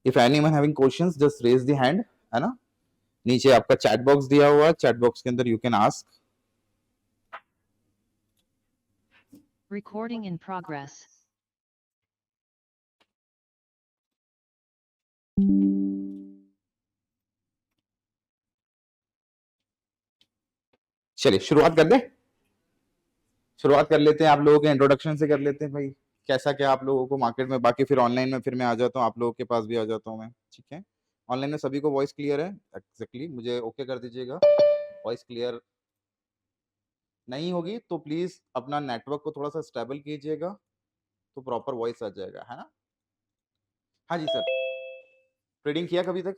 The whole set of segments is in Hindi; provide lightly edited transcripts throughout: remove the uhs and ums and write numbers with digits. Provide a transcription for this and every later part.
If anyone having questions just raise the hand, है ना। नीचे आपका चैट बॉक्स दिया हुआ है, चैट बॉक्स के अंदर you can ask. Recording in progress. चलिए शुरुआत कर दे, शुरुआत कर लेते हैं। आप लोगों के इंट्रोडक्शन से कर लेते हैं भाई, कैसा क्या आप लोगों को मार्केट में। बाकी फिर ऑनलाइन में फिर मैं आ जाता हूँ, आप लोगों के पास भी आ जाता हूँ मैं, ठीक है। ऑनलाइन में सभी को वॉइस क्लियर है? एग्जैक्टली मुझे ओके कर दीजिएगा। वॉइस क्लियर नहीं होगी तो प्लीज अपना नेटवर्क को थोड़ा सा स्टेबल कीजिएगा, तो प्रॉपर वॉइस आ जाएगा, है ना। हाँ जी सर। ट्रेडिंग किया कभी तक?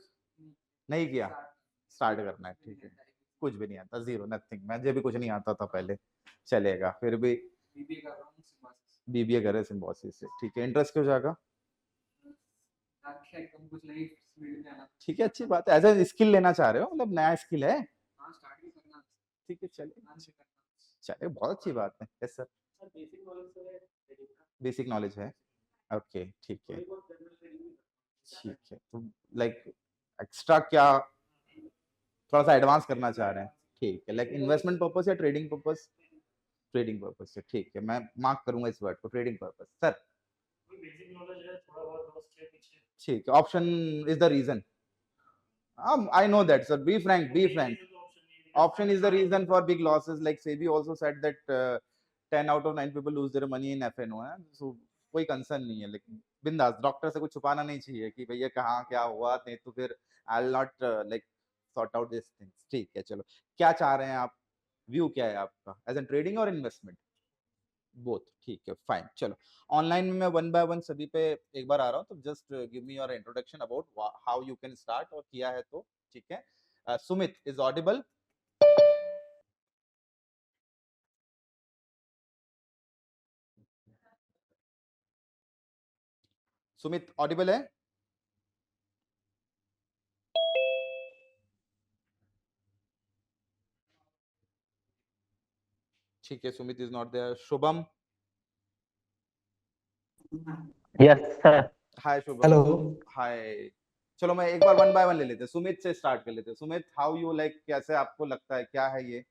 नहीं किया, स्टार्ट करना है, ठीक है। कुछ भी नहीं आता, जीरो, नथिंग। मुझे भी कुछ नहीं आता था पहले, चलेगा। फिर भी बीबीए कर रहे सिम्बोसिस से, ठीक है। इंटरेस्ट क्यों जाएगा? ठीक है, अच्छी बात है। एज ए स्किल लेना चाह रहे हो, मतलब नया स्किल है, ठीक है। चलिए चलिए, बहुत अच्छी बात है। यस सर, बेसिक नॉलेज है, ओके ठीक है ठीक है। तो लाइक एक्स्ट्रा क्या थोड़ा सा एडवांस करना चाह रहे हैं, ठीक है। लाइक इन्वेस्टमेंट पर्पस या ट्रेडिंग पर्पस? ट्रेडिंग पर्पस से, ठीक है। मैं मार्क करूंगा इस वर्ड को, ट्रेडिंग पर्पस। सर ठीक है, option is the reason. I know that, sir. Be frank, be frank. Option is the reason for big losses. Like SEBI also said that 10 out of 9 people lose their money in FNO है, so कोई कंसर्न नहीं है। लेकिन बिंदास, डॉक्टर से कुछ छुपाना नहीं चाहिए कि भैया कहाँ क्या हुआ, नहीं तो फिर I will not like sort out this things, ठीक है। चलो, क्या चाह रहे हैं आप? व्यू क्या है आपका, एज एन ट्रेडिंग और इन्वेस्टमेंट? बोथ, ठीक है, फाइन। चलो, ऑनलाइन में मैं वन बाय वन सभी पे एक बार आ रहा हूँ, तो just give me your introduction about how you can start, और किया है तो ठीक है। Sumit is audible? Sumit audible है? ठीक है, Sumit is not there. Shubham? Yes sir. Hi Shubham. Hello. Hi. चलो, मैं एक बार वन बाय वन ले लेते हैं। सुमित से स्टार्ट कर लेते हैं। सुमित, हाउ यू लाइक, कैसे आपको लगता है क्या है ये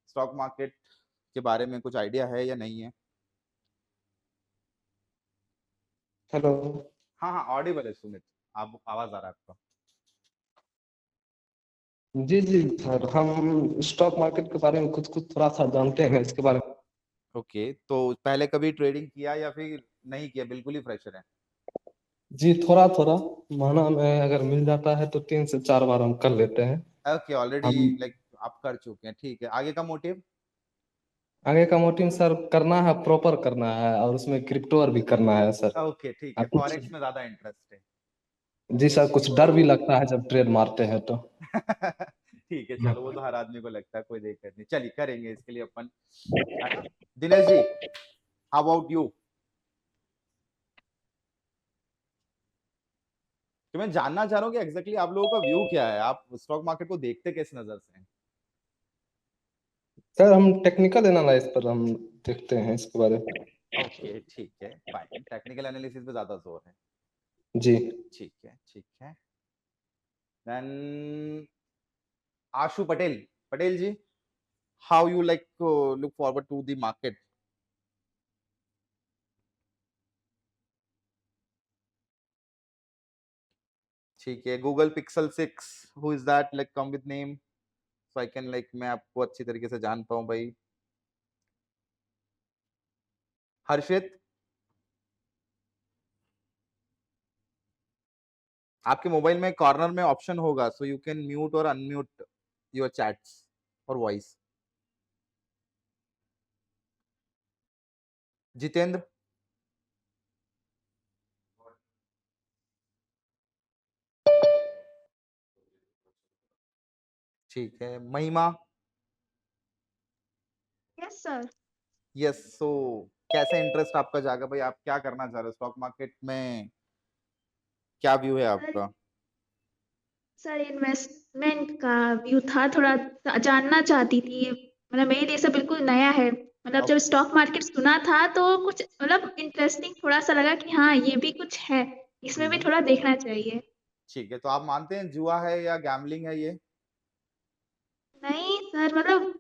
स्टॉक मार्केट के बारे में, कुछ आइडिया है या नहीं है? हेलो। हाँ हाँ, ऑडिबल है सुमित, आप आवाज आ रहा है आपका। जी जी सर, हम स्टॉक मार्केट के बारे में कुछ कुछ थोड़ा सा जानते हैं इसके बारे में। ओके, तो पहले कभी ट्रेडिंग किया या फिर नहीं किया, बिल्कुल ही फ्रेशर है? जी थोड़ा थोड़ा, महीना में अगर मिल जाता है तो 3 से 4 बार हम कर लेते हैं। ओके, ऑलरेडी हम लाइक आप कर चुके हैं, ठीक है। आगे का मोटिव? आगे का मोटिव सर करना है, प्रॉपर करना है, और उसमें क्रिप्टो भी करना है सर। ओके ठीक है, कुछ फॉरेक्स में ज्यादा इंटरेस्ट है? जी सर, कुछ डर भी लगता है जब ट्रेड मारते हैं तो। ठीक है, चलो, वो तो हर आदमी को लगता है, कोई दिक्कत नहीं। चलिए, करेंगे इसके लिए अपन, है ना। Dinesh ji, how about you? तो मैं जानना चाह रहा हूँ कि एग्जैक्टली आप लोगों का व्यू क्या है, आप स्टॉक मार्केट को देखते किस नजर से हैं? सर हम टेक्निकल एनालाइज पर हम देखते हैं इसके बारे में। ओके ठीक है, फाइन। टेक्निकल एनालिसिस पे ज्यादा जोर है, जी ठीक है ठीक है। Then Ashu Patel, Patel ji, how you like look forward to the market? ठीक है। Google Pixel 6, who is that, like come with name so I can like, मैं आपको अच्छी तरीके से जान पाऊं भाई। हर्षित, आपके मोबाइल में कॉर्नर में ऑप्शन होगा, सो यू कैन म्यूट और अनम्यूट योर चैट्स और वॉइस। जितेंद्र? ठीक है। महिमा? Yes sir. यस। सो कैसे इंटरेस्ट आपका जागा भाई, आप क्या करना चाह रहे हो स्टॉक मार्केट में, क्या व्यू है आपका? सर इन्वेस्टमेंट का व्यू था, थोड़ा जानना चाहती थी। मतलब मेरे लिए सब बिल्कुल नया है। मतलब जब स्टॉक मार्केट सुना था तो कुछ मतलब इंटरेस्टिंग थोड़ा सा लगा कि हाँ ये भी कुछ है, इसमें भी हम्म, थोड़ा देखना चाहिए। ठीक है, तो आप मानते हैं जुआ है या गैम्बलिंग है ये? नहीं सर, मतलब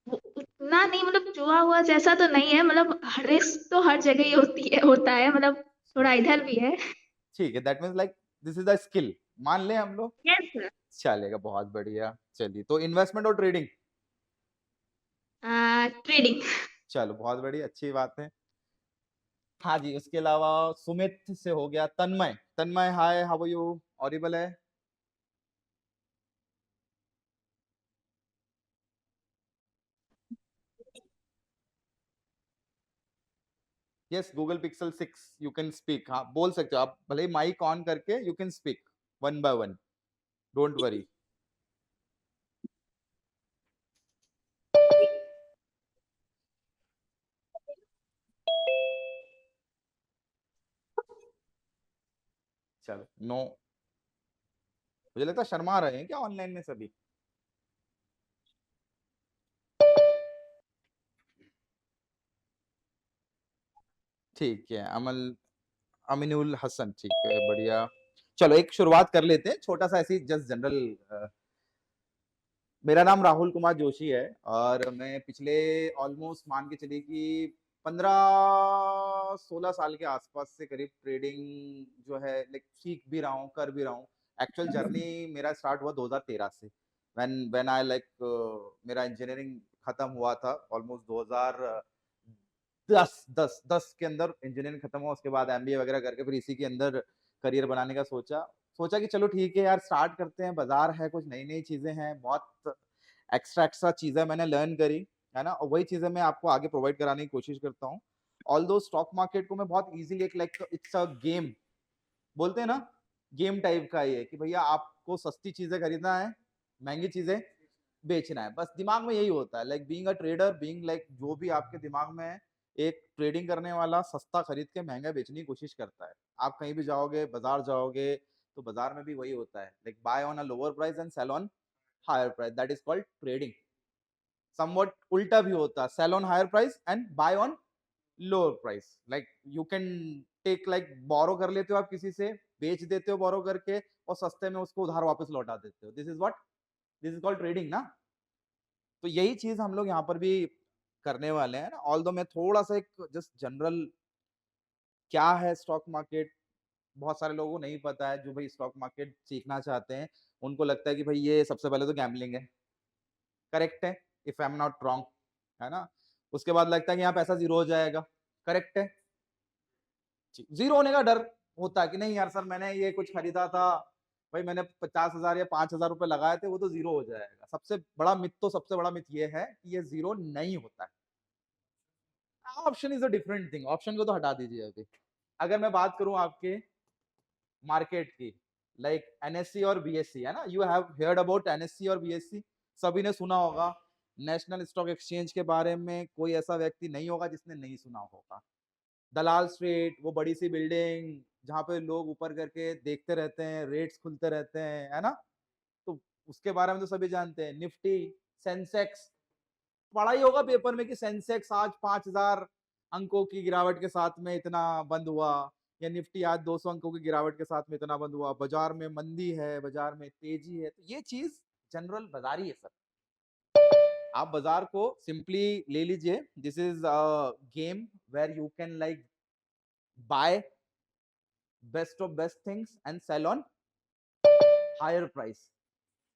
उतना नहीं, मतलब जुआ हुआ जैसा तो नहीं है, मतलब रिस्क तो हर जगह ही होता है, मतलब थोड़ा इधर भी है। ठीक है, that means like this is the skill, मान लें हम लोग। Yes sir. चलेगा, बहुत बढ़िया। चलिए, तो इन्वेस्टमेंट और ट्रेडिंग। ट्रेडिंग। चलो, बहुत बढ़िया, अच्छी बात है। हाँ जी, उसके अलावा सुमित से हो गया। तन्मय, तन्मय हाय, हाउ आर यू? ऑडिबल है? Yes, Google Pixel 6 you can speak. हाँ, बोल सकते हो आप, भले ही माइक ऑन करके you can speak one by one, don't worry. चलो, नो, मुझे लगता है शर्मा रहे हैं क्या ऑनलाइन में सभी? ठीक है, अमीनुल हसन, ठीक है, बढ़िया। चलो, एक शुरुआत कर लेते हैं छोटा सा, ऐसी जस्ट जनरल। मेरा नाम राहुल कुमार जोशी है और मैं पिछले ऑलमोस्ट मान के चलिए कि 15-16 साल के आसपास से करीब ट्रेडिंग जो है लाइक सीख भी रहा हूँ, कर भी रहा हूँ। एक्चुअल जर्नी मेरा स्टार्ट हुआ 2013 से, व्हेन आई लाइक मेरा इंजीनियरिंग खत्म हुआ था ऑलमोस्ट 2010 के अंदर इंजीनियरिंग खत्म हुआ। उसके बाद एमबीए वगैरह करके फिर इसी के अंदर करियर बनाने का सोचा। सोचा कि चलो ठीक है यार, स्टार्ट करते हैं, बाजार है, कुछ नई नई चीजें हैं, बहुत एक्स्ट्रा एक्स्ट्रा चीजें मैंने लर्न करी, है ना, और वही चीजें मैं आपको आगे प्रोवाइड कराने की कोशिश करता हूँ। ऑल दो स्टॉक मार्केट को मैं बहुत इजीली एक लाइक इट्स अ गेम बोलते हैं ना, गेम टाइप का ये कि भैया आपको सस्ती चीजें खरीदना है, महंगी चीजें बेचना है, बस दिमाग में यही होता है। Like being a trader, being like जो भी आपके दिमाग में है, एक ट्रेडिंग करने वाला सस्ता खरीद के महंगा बेचने की कोशिश करता है। आप कहीं भी जाओगे, बाजार जाओगे, तो बाजार में भी वही होता है, like buy on a lower price and sell on higher price, that is called trading. Somewhat उल्टा भी होता है, sell on higher price and buy on lower price. Like you can take like borrow कर लेते हो आप किसी से, बेच देते हो बोरो करके, और सस्ते में उसको उधार वापस लौटा देते हो। This is what, this is called trading ना। तो यही चीज हम लोग यहाँ पर भी करने वाले हैं ना। ऑल दो मैं थोड़ा सा एक जस्ट जनरल क्या है स्टॉक मार्केट, बहुत सारे लोगों को नहीं पता है, जो भाई स्टॉक मार्केट सीखना चाहते हैं उनको लगता है कि भाई ये सबसे पहले तो गैम्बलिंग है। करेक्ट है, if I am not wrong, है ना। उसके बाद लगता है कि यहाँ पैसा जीरो हो जाएगा। करेक्ट है, जीरो होने का डर होता है कि नहीं यार सर, मैंने ये कुछ खरीदा था, भाई मैंने 50,000 या 5,000 रुपए लगाए थे, वो तो जीरो हो जाएगा। सबसे बड़ा मिथ, तो सबसे बड़ा मिथ ये है कि ये जीरो नहीं होता है। Option is a different thing, option को तो हटा दीजिए अभी। अगर मैं बात करूं आपके मार्केट की, लाइक एनएससी और बीएससी, है ना, यू हैव हेard अबाउट एनएससी और बीएससी, सभी ने सुना होगा। नेशनल स्टॉक एक्सचेंज के बारे में कोई ऐसा व्यक्ति नहीं होगा जिसने नहीं सुना होगा। दलाल स्ट्रीट, वो बड़ी सी बिल्डिंग जहाँ पे लोग ऊपर करके देखते रहते हैं, रेट्स खुलते रहते हैं, है ना। तो उसके बारे में तो सभी जानते हैं। निफ्टी, सेंसेक्स, पढ़ा ही होगा पेपर में कि सेंसेक्स आज 5,000 अंकों की गिरावट के साथ में इतना बंद हुआ, या निफ्टी आज 200 अंकों की गिरावट के साथ में इतना बंद हुआ। बाजार में मंदी है, बाजार में तेजी है, तो ये चीज जनरल बाजारी है सर। आप बाजार को सिंपली ले लीजिए, this is game where you can like buy best of best things and sell on higher price.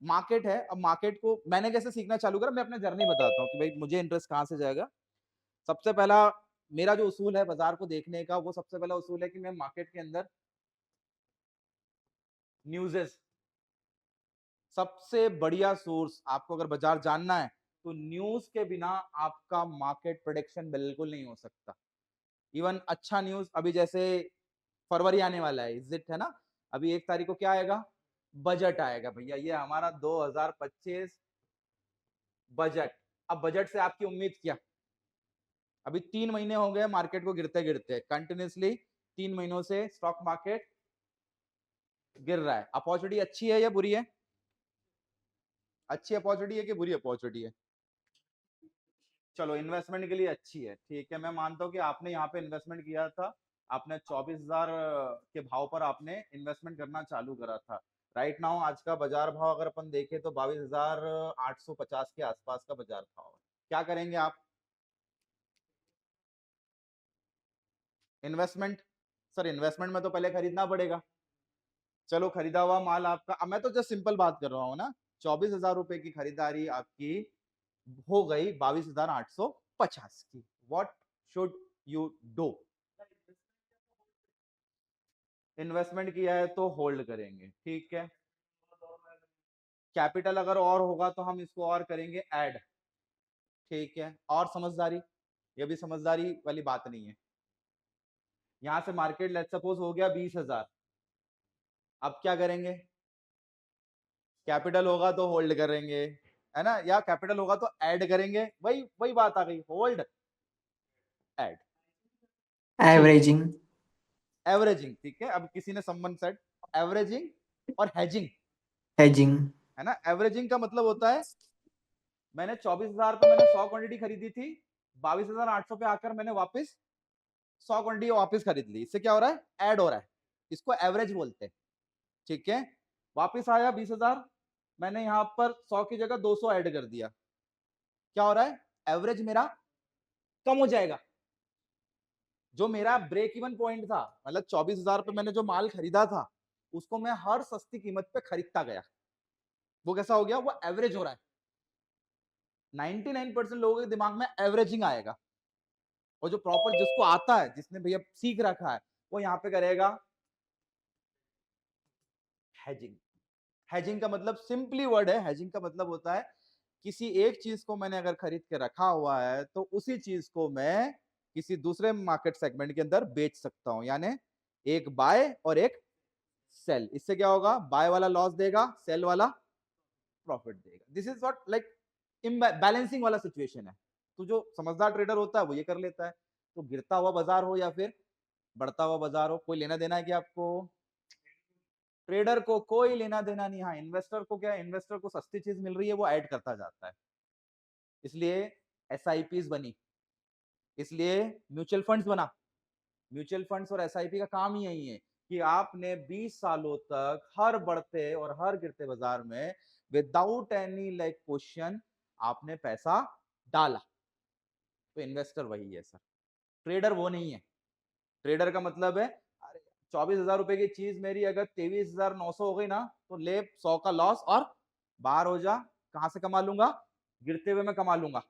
Market है, अब मार्केट को मैंने कैसे सीखना चालू करा, मैं अपना जर्नी बताता हूँ कि भाई मुझे इंटरेस्ट कहाँ से जाएगा। सबसे पहला मेरा जो उसूल है बाजार को देखने का, वो सबसे पहला उसूल है कि मैं मार्केट के अंदर न्यूज़ेस, सबसे बढ़िया सोर्स आपको अगर बाजार जानना है तो न्यूज के बिना आपका मार्केट प्रेडिक्शन बिल्कुल नहीं हो सकता। इवन अच्छा न्यूज, अभी जैसे फरवरी आने वाला है, इज इट, है ना, अभी 1 तारीख को क्या आएगा, बजट आएगा भैया, ये हमारा 2025 बजट। अब बजट से आपकी उम्मीद क्या, अभी 3 महीने हो गए मार्केट को गिरते गिरते कंटिन्यूसली, 3 महीनों से स्टॉक मार्केट गिर रहा है। अपॉर्चुनिटी अच्छी है या बुरी है? अच्छी अपॉर्चुनिटी है कि बुरी अपॉर्चुनिटी है? चलो, इन्वेस्टमेंट के लिए अच्छी है, ठीक है, मैं मानता हूं कि आपने यहाँ पे इन्वेस्टमेंट किया था, आपने 24,000 के भाव पर आपने इन्वेस्टमेंट करना चालू करा था। राइट नाउ आज का बाजार भाव अगर अपन देखें तो 22,850 के आसपास का बाजार भाव है। क्या करेंगे आप? इन्वेस्टमेंट। सर इन्वेस्टमेंट में तो पहले खरीदना पड़ेगा। चलो खरीदा हुआ माल आपका, अब मैं तो जस्ट सिंपल बात कर रहा हूँ ना, 24,000 रुपए की खरीदारी आपकी हो गई 22,850 की। What should you do? Investment किया है तो होल्ड करेंगे, ठीक है। कैपिटल अगर और होगा तो हम इसको और करेंगे ऐड, ठीक है। और समझदारी, ये भी समझदारी वाली बात नहीं है। यहां से मार्केट लेट्स सपोज हो गया 20,000, अब क्या करेंगे? कैपिटल होगा तो होल्ड करेंगे, है ना, या कैपिटल होगा तो ऐड करेंगे, वही वही बात आ गई, होल्ड ऐड। एवरेजिंग। एवरेजिंग, ठीक है। अब किसी ने समवन सेड एवरेजिंग और हेजिंग, हेजिंग। है ना। एवरेजिंग का मतलब होता है मैंने 24,000 पे मैंने 100 क्वांटिटी खरीदी थी, 22,800 पे आकर मैंने वापस 100 क्वांटिटी वापस खरीद ली। इससे क्या हो रहा है? ऐड हो रहा है, इसको एवरेज बोलते हैं, ठीक है। वापस आया 20,000, मैंने यहां पर 100 की जगह 200 ऐड कर दिया, क्या हो रहा है? एवरेज मेरा कम हो जाएगा। जो मेरा ब्रेक इवन पॉइंट था, मतलब 24,000 पे मैंने जो माल खरीदा था उसको मैं हर सस्ती कीमत पे खरीदता गया, वो कैसा हो गया? वो एवरेज हो रहा है। 99% लोगों के दिमाग में एवरेजिंग आएगा, और जो प्रॉपर जिसको आता है, जिसने भैया सीख रखा है, वो यहां पे करेगा हेजिंग। हेजिंग का मतलब सिंपली वर्ड है, हेजिंग का मतलब होता है किसी एक चीज को मैंने अगर खरीद के रखा हुआ है तो उसी चीज को मैं किसी दूसरे मार्केट सेगमेंट के अंदर बेच सकता हूं, यानी एक बाय और एक सेल। इससे क्या होगा? बाय वाला लॉस देगा, सेल वाला प्रॉफिट देगा। This is what like balancing वाला सिचुएशन है। तो जो समझदार ट्रेडर होता है वो ये कर लेता है। तो गिरता हुआ बाजार हो या फिर बढ़ता हुआ बाजार हो, कोई लेना देना है कि आपको? ट्रेडर को कोई लेना देना नहीं। हाँ, इन्वेस्टर को क्या है? इन्वेस्टर को सस्ती चीज मिल रही है, वो ऐड करता जाता है। इसलिए एसआईपीज बनी, इसलिए म्यूचुअल फंड्स बना। म्यूचुअल फंड्स और एसआईपी का काम ही यही है कि आपने 20 सालों तक हर बढ़ते और हर गिरते बाजार में विदाउट एनी लाइक क्वेश्चन आपने पैसा डाला। तो इन्वेस्टर वही है सर, ट्रेडर वो नहीं है। ट्रेडर का मतलब है अरे 24,000 रुपए की चीज मेरी अगर 23,900 हो गई ना, तो ले 100 का लॉस और बाहर हो जा। कहां से कमा लूंगा? गिरते हुए मैं कमा लूंगा,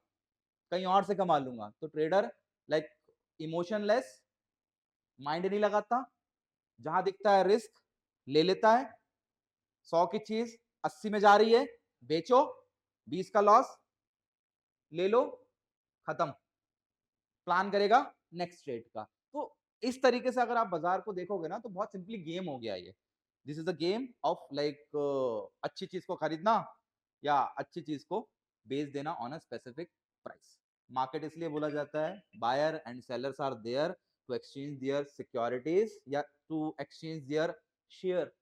कहीं और से कमा लूंगा। तो ट्रेडर लाइक इमोशनलेस, माइंड नहीं लगाता, जहां दिखता है रिस्क ले लेता है। 100 की चीज 80 में जा रही है, बेचो, 20 का लॉस ले लो, खत्म। प्लान करेगा नेक्स्ट ट्रेड का। तो इस तरीके से अगर आप बाजार को देखोगे ना, तो बहुत सिंपली गेम हो गया ये। This is a game of like अच्छी चीज को खरीदना या अच्छी चीज को बेच देना on a specific price. Market इसलिए बोला जाता है buyer and sellers are there to exchange their securities या to exchange their share.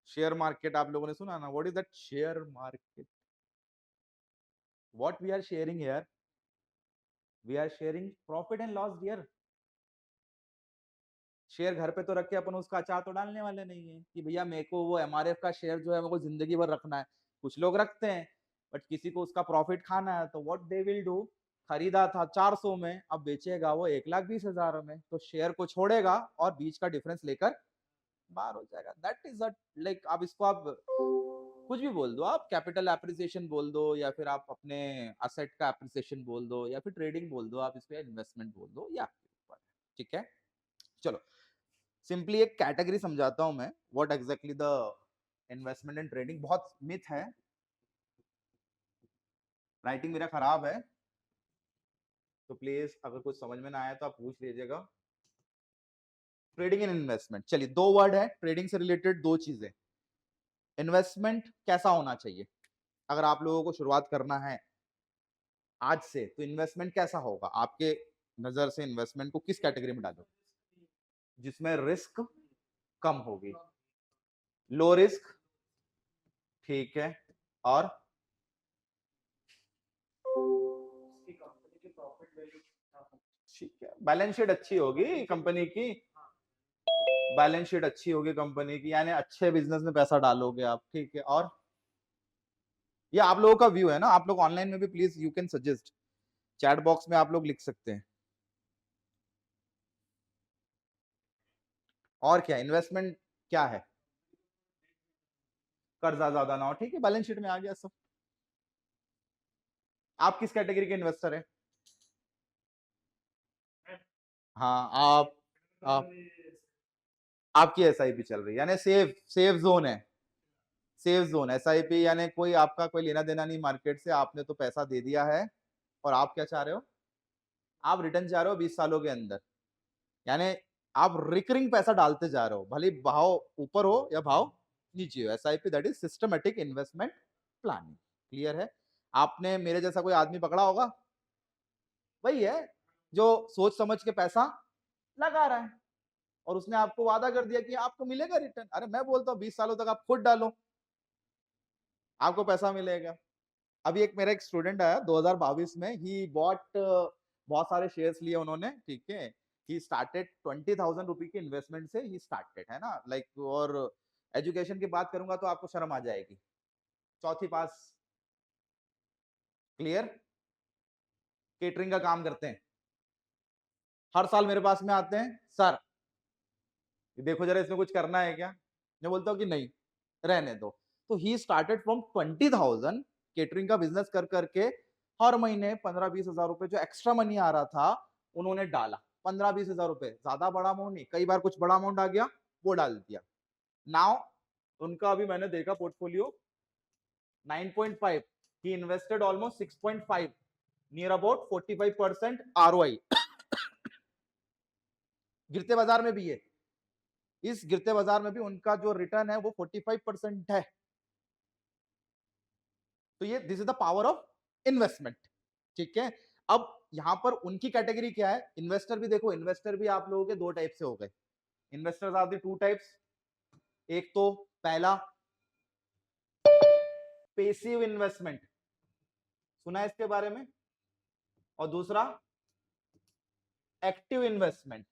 Share market आप लोगों ने सुना ना? What is that share market? What we are sharing here? We are sharing profit and loss dear. Share घर पे तो रख के अपन उसका अचार तो डालने वाले नहीं है कि भैया मेरे को वो एमआरएफ का शेयर जो है मेरे को जिंदगी भर रखना है। कुछ लोग रखते हैं, बट किसी को उसका प्रॉफिट खाना है, तो व्हाट दे विल डू, खरीदा था 400 में, अब बेचेगा वो 1,20,000 में, तो शेयर को छोड़ेगा और बीच का डिफरेंस लेकर बाहर हो जाएगा। दैट इज लाइक, आप इसको आप कुछ भी बोल दो, आप कैपिटल एप्रिसिएशन बोल दो, या फिर आप अपने असेट का एप्रिसिएशन बोल दो, या फिर ट्रेडिंग बोल दो, आप इसको इन्वेस्टमेंट बोल दो, या आपके ऊपर, ठीक है। चलो सिंपली एक कैटेगरी समझाता हूं मैं, what exactly the investment and trading. बहुत मिथ है, राइटिंग मेरा खराब है, तो प्लीज अगर कुछ समझ में ना आया तो आप पूछ लीजिएगा। ट्रेडिंग एंड इन्वेस्टमेंट, चलिए दो वर्ड है ट्रेडिंग से रिलेटेड, दो चीजें। इन्वेस्टमेंट कैसा होना चाहिए? अगर आप लोगों को शुरुआत करना है आज से, तो इन्वेस्टमेंट कैसा होगा आपके नजर से? इन्वेस्टमेंट को किस कैटेगरी में डालो? जिसमें रिस्क कम होगी, लो रिस्क, ठीक है, और ठीक है, बैलेंस शीट अच्छी होगी कंपनी की, बैलेंस शीट अच्छी होगी कंपनी की, यानी अच्छे बिजनेस में पैसा डालोगे आप, ठीक है। और ये आप लोगों का व्यू है ना, आप लोग ऑनलाइन में भी please you can suggest, chat box में आप लोग लिख सकते हैं। और क्या इन्वेस्टमेंट क्या है, कर्जा ज्यादा ना हो, ठीक है, बैलेंस शीट में आ गया सब। आप किस कैटेगरी के इन्वेस्टर हैं? हाँ, आप आपकी एसआईपी चल रही है, यानी सेफ जोन है, सेफ जोन एसआईपी, यानी कोई आपका कोई लेना देना नहीं मार्केट से, आपने तो पैसा दे दिया है और आप क्या चाह रहे हो, आप रिटर्न चाह रहे हो 20 सालों के अंदर, यानी आप रिकरिंग पैसा डालते जा रहे हो, भले भाव ऊपर हो या भाव नीचे हो। SIP that is systematic investment planning. Clear है? आपने मेरे जैसा कोई आदमी पकड़ा होगा, वही है जो सोच समझ के पैसा लगा रहा है और उसने आपको वादा कर दिया कि आपको मिलेगा रिटर्न। अरे मैं बोलता हूँ 20 सालों तक आप खुद डालो, आपको पैसा मिलेगा। अभी मेरा एक स्टूडेंट आया 2022 में, ही बॉट बहुत सारे शेयर्स लिए उन्होंने, ठीक है, ही स्टार्टेड 20,000 रुपए की इन्वेस्टमेंट से ही स्टार्टेड, है ना, लाइक। और एजुकेशन की बात करूंगा तो आपको शर्म आ जाएगी, चौथी पास, क्लियर, केटरिंग का काम करते हैं, हर साल मेरे पास में आते हैं, सर देखो जरा इसमें कुछ करना है क्या, मैं बोलता हूँ कि नहीं, रहने दो। तो ही स्टार्टेड फ्रॉम 20,000 केटरिंग का बिजनेस कर करके, हर महीने 15-20 हजार रुपए जो एक्स्ट्रा मनी आ रहा था उन्होंने डाला, 15-20 हजार रुपए, ज्यादा बड़ा अमाउंट नहीं, कई बार कुछ बड़ा अमाउंट आ गया वो डाल दिया। नाउ उनका अभी मैंने देखा portfolio 9.5, he invested almost 6.5, near about 45% ROI. गिरते बाजार में भी है, इस गिरते बाजार में भी उनका जो रिटर्न है वो 45% है। तो ये this is the power of investment, ठीक है। अब यहां पर उनकी कैटेगरी क्या है, इन्वेस्टर भी देखो, इन्वेस्टर भी आप लोगों के दो टाइप से हो गए, investors are the two types. एक तो पहला पेसिव इन्वेस्टमेंट, सुना है इसके बारे में, और दूसरा एक्टिव इन्वेस्टमेंट।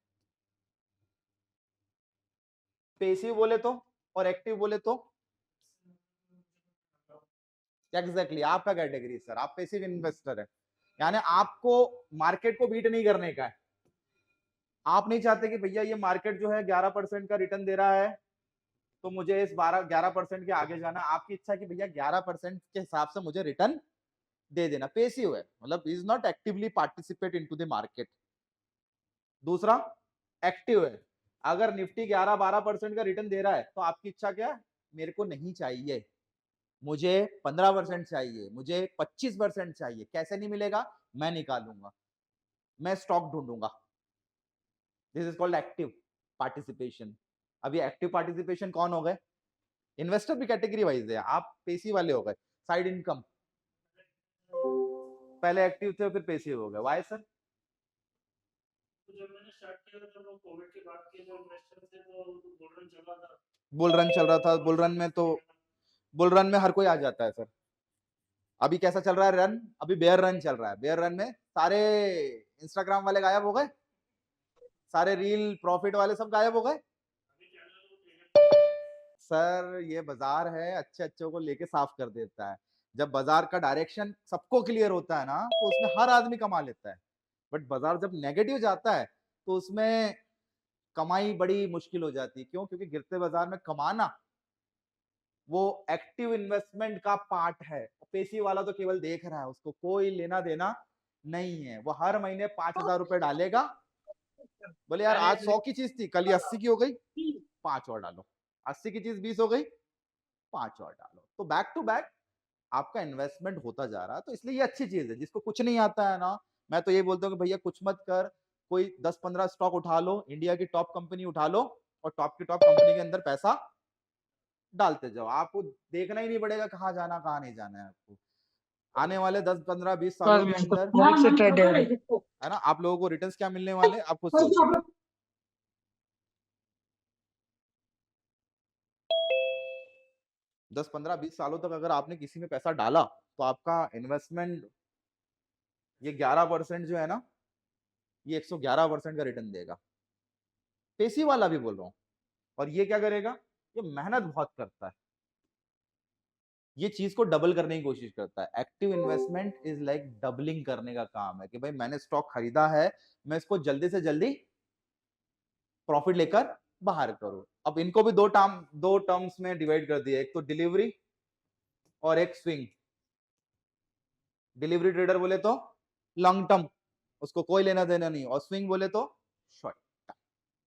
पेसिव बोले तो और एक्टिव बोले तो एग्जैक्टली आपका कैटेगरी सर, आप पैसिव इन्वेस्टर है, यानी आपको मार्केट को बीट नहीं करने का है। आप नहीं चाहते कि भैया ये मार्केट जो है 11% का रिटर्न दे रहा है तो मुझे इस 11% के आगे जाना, आपकी इच्छा है कि भैया 11% के हिसाब से मुझे रिटर्न दे देना, पेसिव है, मतलब is not actively participate into the market. दूसरा एक्टिव है, अगर निफ्टी 11-12% का रिटर्न दे रहा है तो आपकी इच्छा क्या है, मेरे को नहीं चाहिए, मुझे 15% चाहिए, मुझे 25% चाहिए, कैसे नहीं मिलेगा, मैं निकालूंगा, मैं स्टॉक ढूंढूंगा। This is called active participation. अभी एक्टिव पार्टिसिपेशन कौन हो गए, इन्वेस्टर भी कैटेगरी वाइज है, आप पेसी वाले हो गए, साइड इनकम, पहले एक्टिव थे फिर पेसिव हो गए। Why sir? जब मैंने स्टार्ट किया था जब कोविड के बाद के जो इन्वेस्टर थे तो बुल रन चल रहा था, बुल रन चल रहा था, बुल रन में तो बुल रन में हर कोई आ जाता है सर। अभी कैसा चल रहा है रन, अभी बेयर रन चल रहा है, बेयर रन में सारे इंस्टाग्राम वाले गायब हो गए, सारे रील प्रॉफिट वाले सब गायब हो गए। सर ये बाजार है, अच्छे अच्छों को लेके साफ कर देता है, जब बाजार का डायरेक्शन सबको क्लियर होता है ना तो उसमें हर आदमी कमा लेता है, बट बाजार जब नेगेटिव जाता है तो उसमें कमाई बड़ी मुश्किल हो जाती है। क्यों? क्योंकि गिरते बाजार में कमाना वो एक्टिव इन्वेस्टमेंट का पार्ट है, पेशी वाला तो केवल देख रहा है, उसको कोई लेना देना नहीं है, वो हर महीने 5,000 रुपए डालेगा, बोले यार आज 100 की चीज थी, कल 80 की हो गई, 5 और डालो, 80 की चीज 20 हो गई, 5 और डालो, तो बैक टू बैक आपका इन्वेस्टमेंट होता जा रहा है। तो इसलिए ये अच्छी चीज है, जिसको कुछ नहीं आता है ना, मैं तो ये बोलता हूँ कि भैया कुछ मत कर, कोई 10-15 स्टॉक उठा लो, इंडिया की टॉप कंपनी उठा लो और टॉप की टॉप कंपनी के अंदर पैसा डालते जाओ, आपको देखना ही नहीं पड़ेगा कहाँ जाना कहाँ नहीं जाना है। आपको आने वाले 10-15-20 सालों के अंदर है ना, आप लोगों को रिटर्न्स क्या मिलने वाले आप खुद सोचिए। 10-15-20 सालों तक अगर आपने किसी में पैसा डाला तो आपका इन्वेस्टमेंट ये 11% जो है ना, ये 111% का रिटर्न देगा। पेसिव वाला भी बोल रहा हूँ। और ये क्या करेगा, ये मेहनत बहुत करता है, ये चीज को डबल करने की कोशिश करता है। Active investment is like doubling करने का काम है कि भाई मैंने स्टॉक खरीदा है, मैं इसको जल्दी से जल्दी प्रॉफिट लेकर बाहर करूं। अब इनको भी दो टर्म्स में डिवाइड कर दिया, एक तो डिलीवरी और एक स्विंग। डिलीवरी ट्रेडर बोले तो लॉन्ग टर्म, उसको कोई लेना देना नहीं, और स्विंग बोले तो शॉर्ट टर्म।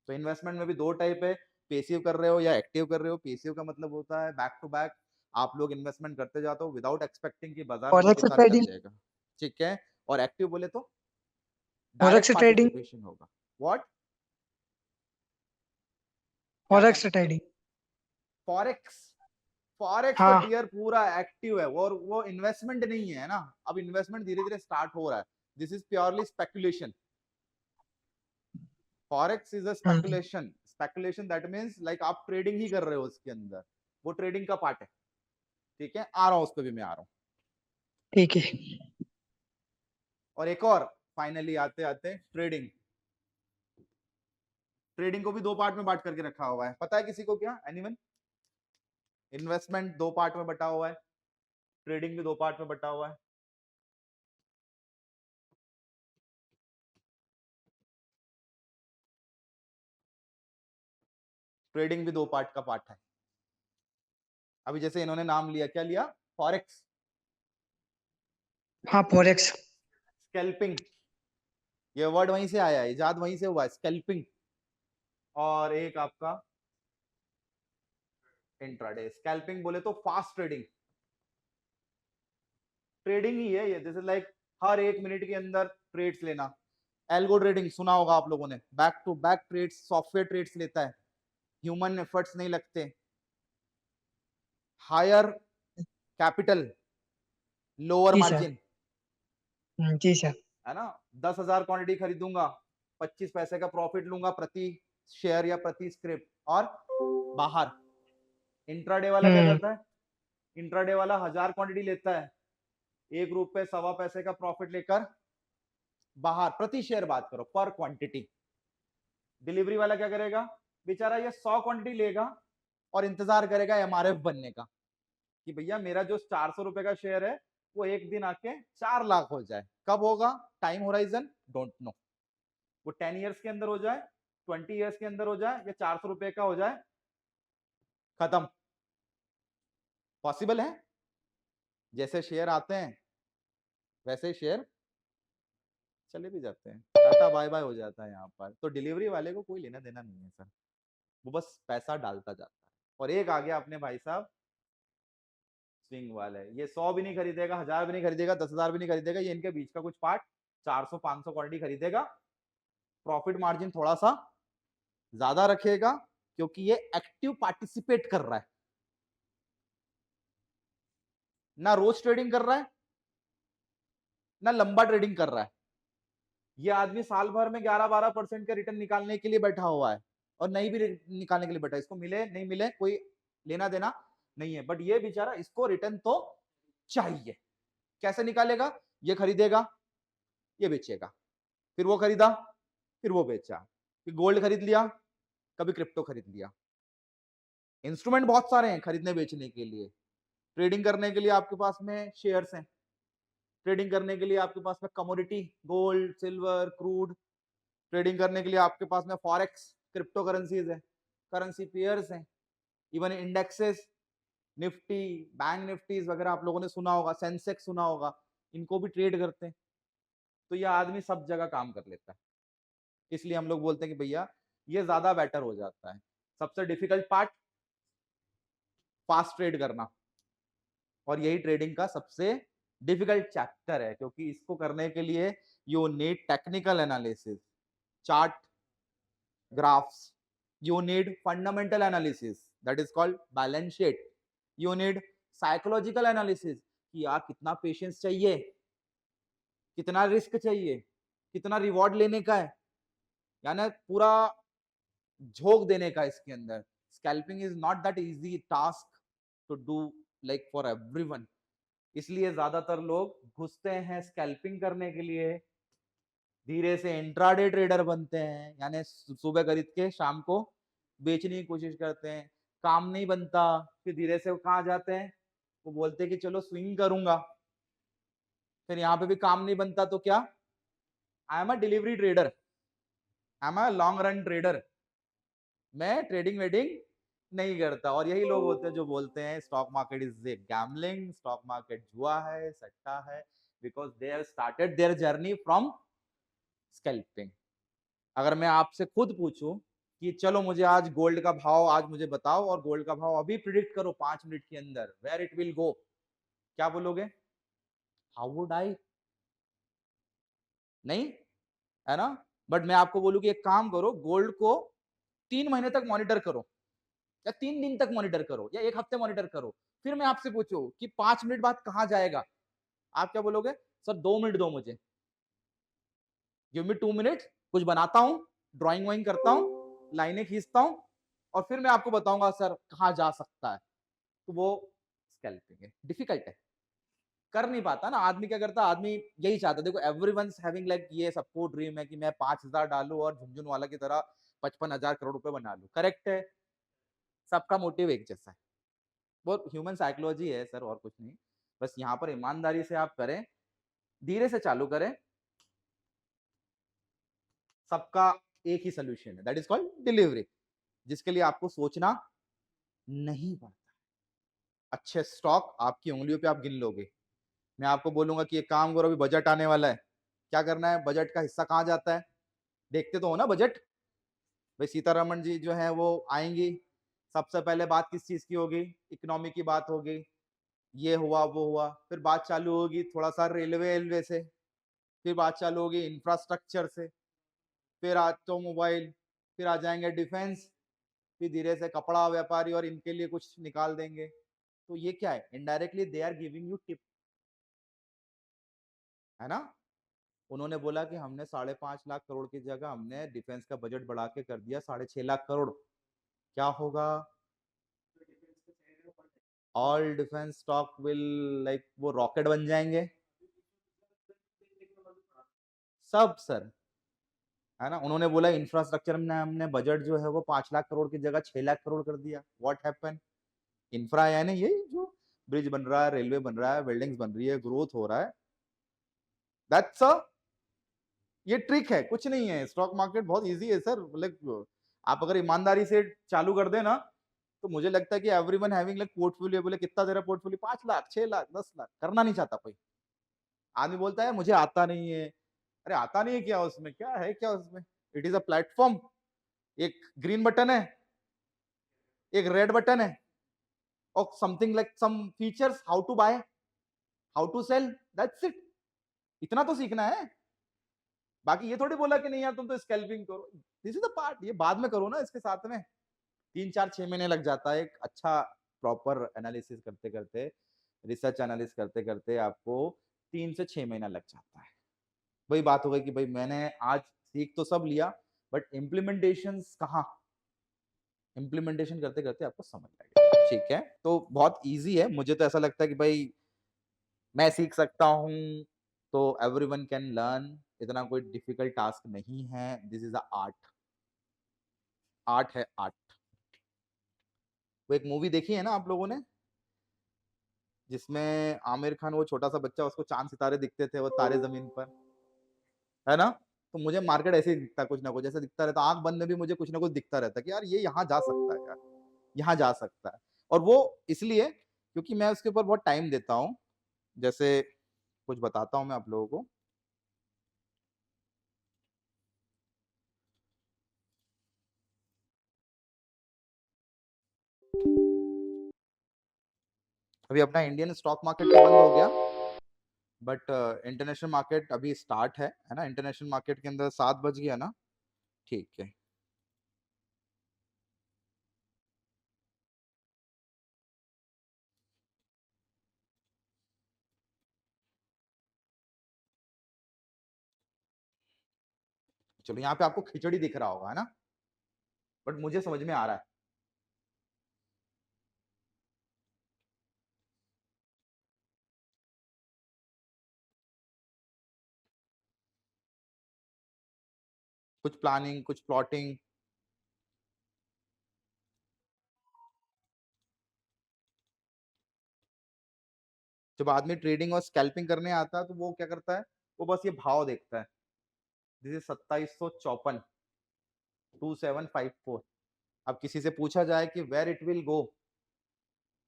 तो इन्वेस्टमेंट में भी दो टाइप है, पेसिव कर रहे हो या एक्टिव कर रहे हो। पेसिव का मतलब होता है बैक टू बैक आप लोग इन्वेस्टमेंट करते जाते हो विदाउट एक्सपेक्टिंग कि बाजार में फॉरेक्स कितना रिटर्न ट्रेडिंग, देगा, ठीक है। और एक्टिव बोले तो फॉरेक्स डायरेक्ट ट्रेडिंग, पार्टिसिपेशन होगा। व्हाट? क्या फॉरेक्स था? ट्रेडिंग। फॉरेक्स? फॉरेक्स तो हाँ डियर पूरा एक्टिव है, और वो इन्वेस्टमेंट नहीं है ना। अब इन्वेस्टमेंट धीरे धीरे स्टार्ट हो रहा है, this is purely speculation. Forex is a speculation. Speculation that means like आप ट्रेडिंग ही कर रहे हो उसके अंदर, वो ट्रेडिंग का पार्ट है, ठीक है। आ रहा हूं उस पर भी मैं आ रहा हूं। ठीक है। और एक और फाइनली आते आते ट्रेडिंग। ट्रेडिंग को भी दो पार्ट में बांट करके रखा हुआ है, पता है किसी को क्या? एनीवन? इन्वेस्टमेंट दो पार्ट में बटा हुआ है, ट्रेडिंग भी दो पार्ट में बटा हुआ है। ट्रेडिंग भी दो पार्ट का पार्ट है। अभी जैसे इन्होंने नाम लिया, क्या लिया? फॉरेक्स, हाँ फॉरेक्स। स्कैल्पिंग, ये वर्ड वहीं से आया है, इजाद वहीं से हुआ है, स्कैल्पिंग। और एक आपका इंट्राडे। स्कैल्पिंग बोले तो फास्ट ट्रेडिंग, ट्रेडिंग ही है ये। दिस इज लाइक हर एक मिनट के अंदर ट्रेड्स लेना। एल्गो ट्रेडिंग सुना होगा आप लोगों ने, back to back trades, software trades लेता है, ह्यूमन एफर्ट्स नहीं लगते, हायर कैपिटल, लोअर जी सर। मार्जिन, जी सर। है ना। 10,000 क्वांटिटी खरीदूंगा, 25 पैसे का प्रॉफिट लूंगा प्रति शेयर या प्रति स्क्रिप्ट, और बाहर। इंट्राडे वाला क्या करता है? इंट्राडे वाला 1000 क्वांटिटी लेता है, ₹1 सवा पैसे का प्रॉफिट लेकर बाहर, प्रति शेयर बात करो, पर क्वांटिटी। डिलीवरी वाला क्या करेगा बेचारा, ये 100 क्वांटिटी लेगा और इंतजार करेगा एमआरएफ बनने का, कि भैया मेरा जो 400 रुपए का शेयर है वो एक दिन आके 4 लाख हो जाए। कब होगा? टाइम होराइजन डोंट नो, वो 10 इयर्स के अंदर हो जाए, 20 इयर्स के अंदर हो जाए, या 400 रुपए का हो जाए, खत्म। पॉसिबल है। जैसे शेयर आते हैं वैसे शेयर चले भी जाते हैं, टाटा बाय बाय हो जाता है यहाँ पर। तो डिलीवरी वाले को कोई लेना देना नहीं है सर, वो बस पैसा डालता जाता है। और एक आ गया अपने भाई साहब स्विंग वाले, ये 100 भी नहीं खरीदेगा, 1000 भी नहीं खरीदेगा, 10,000 भी नहीं खरीदेगा, ये इनके बीच का कुछ पार्ट 400-500 क्वांटिटी खरीदेगा, प्रॉफिट मार्जिन थोड़ा सा ज्यादा रखेगा, क्योंकि ये एक्टिव पार्टिसिपेट कर रहा है ना, रोज ट्रेडिंग कर रहा है ना लंबा ट्रेडिंग कर रहा है। ये आदमी साल भर में 11-12% के रिटर्न निकालने के लिए बैठा हुआ है, और नहीं भी निकालने के लिए बैठा है, इसको मिले नहीं मिले कोई लेना देना नहीं है, बट ये बेचारा इसको रिटर्न तो चाहिए। कैसे निकालेगा? ये खरीदेगा, ये बेचेगा, फिर वो खरीदा, फिर वो बेचा, फिर गोल्ड खरीद लिया, कभी क्रिप्टो खरीद लिया। इंस्ट्रूमेंट बहुत सारे हैं खरीदने बेचने के लिए। ट्रेडिंग करने के लिए आपके पास में शेयर्स हैं, ट्रेडिंग करने के लिए आपके पास में commodity, gold, silver, crude. Trading करने के लिए आपके पास में फॉरेक्स, क्रिप्टो करेंसीज है, करेंसी पेयर्स हैं, इवन इंडेक्सेस, निफ्टी, बैंक निफ्टीज वगैरह आप लोगों ने सुना होगा, सेंसेक्स सुना होगा, इनको भी ट्रेड करते हैं। तो यह आदमी सब जगह काम कर लेता है, इसलिए हम लोग बोलते हैं कि भैया ये ज्यादा बेटर हो जाता है। सबसे डिफिकल्ट पार्ट फास्ट ट्रेड करना, और यही ट्रेडिंग का सबसे डिफिकल्ट चैप्टर है, क्योंकि इसको करने के लिए you need technical analysis, chart, graphs, you need fundamental analysis that is called balance sheet, you need psychological analysis कि यार कितना पेशेंस चाहिए, कितना रिस्क चाहिए, कितना रिवॉर्ड लेने का है, यानी पूरा झोंक देने का इसके अंदर। Scalping is not that easy task to do like for everyone, इसलिए ज्यादातर लोग घुसते हैं स्कैल्पिंग करने के लिए धीरे से इंट्राडे ट्रेडर बनते हैं, यानी सुबह खरीद के शाम को बेचने की कोशिश करते हैं। काम नहीं बनता, फिर धीरे से वो कहाँ जाते हैं, वो बोलते हैं कि चलो स्विंग करूंगा। फिर यहाँ पे भी काम नहीं बनता तो क्या, I am a delivery trader, I am a long run trader, मैं ट्रेडिंग वेडिंग नहीं करता। और यही लोग होते हैं जो बोलते हैं stock market is a gambling, stock market जुआ है, सट्टा है, because they have started their journey from scalping. अगर मैं आपसे खुद पूछूं कि चलो मुझे आज गोल्ड का भाव आज मुझे बताओ और गोल्ड का भाव अभी प्रिडिक्ट करो 5 मिनट के अंदर, वेयर इट विल गो, क्या बोलोगे? How would I? नहीं, है ना? बट मैं आपको बोलूं कि एक काम करो, गोल्ड को 3 महीने तक मॉनिटर करो, या 3 दिन तक मॉनिटर करो, या 1 हफ्ते मॉनिटर करो, फिर मैं आपसे पूछूं कि 5 मिनट बाद कहां जाएगा, आप क्या बोलोगे? सर 2 मिनट दो मुझे, गिव मी 2 मिनट, कुछ बनाता हूं, ड्राइंग वाइंग करता हूं, लाइनें खींचता हूं, और फिर मैं आपको बताऊंगा सर कहां जा सकता है। तो वो स्कैल्पिंग है, डिफिकल्ट है, कर नहीं पाता ना आदमी। क्या करता, आदमी यही चाहता है, देखो एवरीवनस हैविंग लाइक, ये सबको ड्रीम है कि मैं 5,000 डालूं और झुनझुनवाला की तरह 55,000 करोड़ रुपए बना लूं। करेक्ट है, सबका मोटिव एक जैसा है, वो ह्यूमन साइकोलॉजी है सर, और कुछ नहीं। बस यहाँ पर ईमानदारी से आप करें, धीरे से चालू करें, सबका एक ही सोल्यूशन है, दैट इज कॉल्ड डिलीवरी, जिसके लिए आपको सोचना नहीं पड़ता। अच्छे स्टॉक आपकी उंगलियों पे आप गिन लोगे। मैं आपको बोलूंगा कि एक काम करो, अभी बजट आने वाला है, क्या करना है, बजट का हिस्सा कहाँ जाता है, देखते तो हो ना बजट। भाई सीतारमण जी जो है वो आएंगी, सबसे पहले बात किस चीज की होगी, इकोनॉमी की बात होगी, ये हुआ वो हुआ, फिर बात चालू होगी थोड़ा सा रेलवे से, फिर बात चालू होगी इंफ्रास्ट्रक्चर से, फिर ऑटोमोबाइल, फिर आ जाएंगे डिफेंस, फिर धीरे से कपड़ा व्यापारी और इनके लिए कुछ निकाल देंगे। तो ये क्या है, indirectly they are giving you tip, है ना? उन्होंने बोला कि हमने 5.5 लाख करोड़ की जगह हमने डिफेंस का बजट बढ़ा के कर दिया 6.5 लाख करोड़, क्या होगा? All defence stock will like वो रॉकेट बन जाएंगे सब सर, है ना? उन्होंने बोला इंफ्रास्ट्रक्चर में हमने बजट जो है वो 5 लाख करोड़ की जगह 6 लाख करोड़ कर दिया। What happen? इंफ्रा यानी ये जो ब्रिज बन रहा है, रेलवे बन रहा है, बिल्डिंग्स बन रही है, ग्रोथ हो रहा है, दैट्स अ, ये ट्रिक है, कुछ नहीं है। स्टॉक मार्केट बहुत इजी है सर, लाइक आप अगर ईमानदारी से चालू कर देना, तो मुझे लगता है कि एवरीवन हैविंग लाइक पोर्टफोलियो, बोले कितना तेरा पोर्टफोलियो, 5 लाख, 6 लाख, 10 लाख, करना नहीं चाहता कोई। आदमी बोलता है मुझे आता नहीं है, अरे आता नहीं है क्या उसमें, क्या है क्या उसमें, इट इज अ प्लेटफॉर्म, एक ग्रीन बटन है, एक रेड बटन है, और something like some features, how to buy, how to sell, that's it. इतना तो सीखना है, बाकी ये थोड़ी बोला कि नहीं यार तुम तो स्कैल्पिंग करो, दिस इज द पार्ट, ये बाद में करो ना, इसके साथ में 3 4 6 महीने लग जाता है एक अच्छा प्रॉपर एनालिसिस करते करते, रिसर्च एनालिसिस करते करते आपको 3 से 6 महीना लग जाता है। वही बात हो गई कि भाई मैंने आज सीख तो सब लिया, बट इम्प्लीमेंटेशन कहाँ, इम्प्लीमेंटेशन करते करते आपको समझ आएगा। ठीक है, तो बहुत इजी है, मुझे तो ऐसा लगता है कि भाई मैं सीख सकता हूँ, तो एवरीवन कैन लर्न, इतना कोई डिफिकल्ट टास्क नहीं है, this is a art, art है आर्ट। वो एक मूवी देखी है ना आप लोगों ने, जिसमें आमिर खान, वो छोटा सा बच्चा, उसको चांद सितारे दिखते थे, वो तारे जमीन पर, है ना? तो मुझे मार्केट ऐसे ही दिखता, कुछ ना कुछ ऐसा दिखता रहता, आंख बंद में भी मुझे कुछ ना कुछ दिखता रहता कि यार ये यहाँ जा सकता है, यार यहाँ जा सकता है। और वो इसलिए क्योंकि मैं उसके ऊपर बहुत टाइम देता हूँ। जैसे कुछ बताता हूँ मैं आप लोगों को, अभी अपना इंडियन स्टॉक मार्केट तो बंद हो गया, बट इंटरनेशनल मार्केट अभी स्टार्ट है ना? इंटरनेशनल मार्केट के अंदर 7 बज गया ना, ठीक है। चलो यहाँ पे आपको खिचड़ी दिख रहा होगा, है ना? बट मुझे समझ में आ रहा है। कुछ प्लानिंग, कुछ प्लॉटिंग। जब आदमी ट्रेडिंग और स्कैल्पिंग करने आता है तो वो क्या करता है, वो बस ये भाव देखता है, जैसे 2754, 2754। अब किसी से पूछा जाए कि where it will go,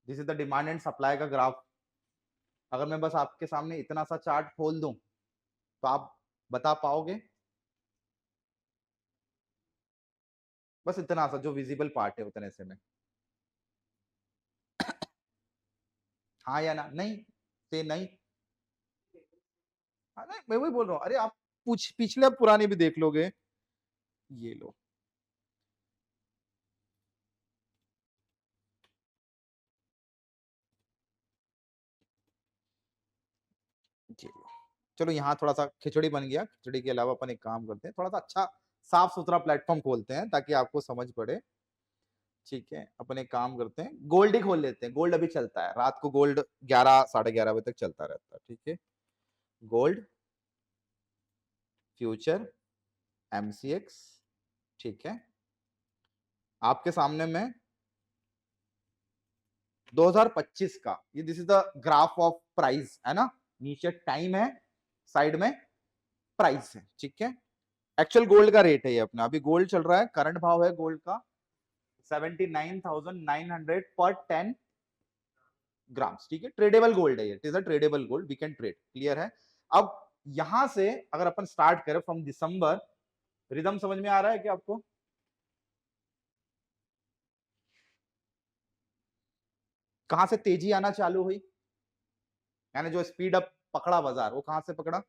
this is the demand and supply का ग्राफ। अगर मैं बस आपके सामने इतना सा चार्ट खोल दूं तो आप बता पाओगे? बस इतना सा जो विजिबल पार्ट है उतने से में, हाँ या ना? नहीं से नहीं। हाँ, नहीं मैं वही बोल रहा हूँ, अरे आप पूछ पिछले पुराने भी देख लोगे। ये लो, ये लो। चलो यहाँ थोड़ा सा खिचड़ी बन गया, खिचड़ी के अलावा अपन एक काम करते हैं, थोड़ा सा अच्छा साफ सुथरा प्लेटफॉर्म खोलते हैं ताकि आपको समझ पड़े। ठीक है, अपन एक काम करते हैं, गोल्ड ही खोल लेते हैं। गोल्ड अभी चलता है, रात को गोल्ड 11 साढ़े 11 बजे तक चलता रहता है। ठीक है, गोल्ड फ्यूचर एमसीएक्स। ठीक है, आपके सामने में 2025 का ये, this is the graph of price है ना, नीचे टाइम है, साइड में प्राइस है। ठीक है, एक्चुअल गोल्ड का रेट है ये अपना, अभी गोल्ड चल रहा है, करंट भाव है गोल्ड का 79,900 पर 10 ग्राम्स। ठीक है, ट्रेडेबल गोल्ड है ये, it is a tradable gold, we can trade. Clear है? अब यहां से अगर अपन स्टार्ट करें फ्रॉम दिसंबर, रिदम समझ में आ रहा है क्या आपको? कहां से तेजी आना चालू हुई, यानी जो स्पीड अप पकड़ा बाजार, वो कहां से पकड़ा?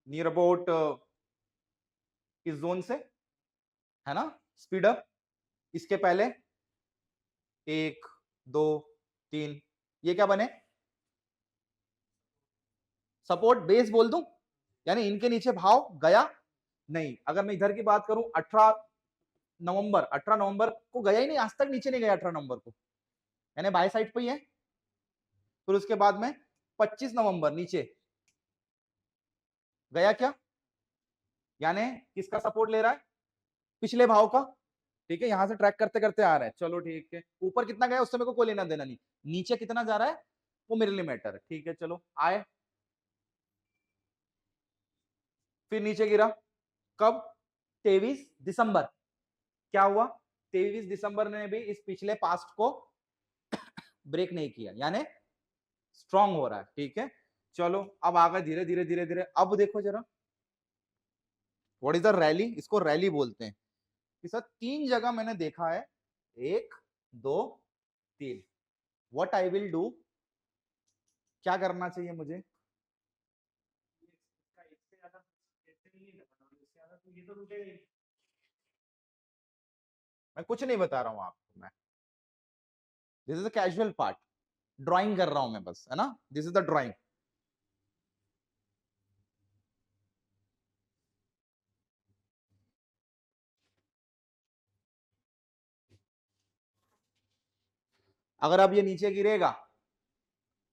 नियर अबाउट इस जोन से, है ना, स्पीड अप। इसके पहले 1 2 3, ये क्या बने? सपोर्ट बेस बोल दूं, यानी इनके नीचे भाव गया नहीं। अगर मैं इधर की बात करूं, 18 नवंबर को गया ही नहीं, आज तक नीचे नहीं गया 18 नवंबर को, यानी बाय साइड पे ही है। फिर उसके बाद में 25 नवंबर नीचे गया क्या, यानी किसका सपोर्ट ले रहा है? पिछले भाव का। ठीक है, यहां से ट्रैक करते करते आ रहा है, चलो ठीक है। ऊपर कितना गया उससे मेरे को कोई लेना देना नहीं, नीचे कितना जा रहा है वो मेरे लिए मैटर है। ठीक है, चलो आए, फिर नीचे गिरा, कब? 23 दिसंबर। क्या हुआ? 23 दिसंबर ने भी इस पिछले पास्ट को ब्रेक नहीं किया, यानी स्ट्रांग हो रहा है। ठीक है, चलो अब आ गए धीरे धीरे धीरे धीरे। अब देखो जरा, व्हाट इज द रैली, इसको रैली बोलते हैं। इस 3 जगह मैंने देखा है, 1 2 3। व्हाट आई विल डू, क्या करना चाहिए मुझे? इसका इससे ज्यादा ऐसे नहीं लगाना, इससे ज्यादा तो ये तो रुकेगा ही। मैं कुछ नहीं बता रहा हूं आपको, मैं this is a casual part, drawing कर रहा हूं मैं बस, है ना, दिस इज द ड्राइंग। अगर अब ये नीचे गिरेगा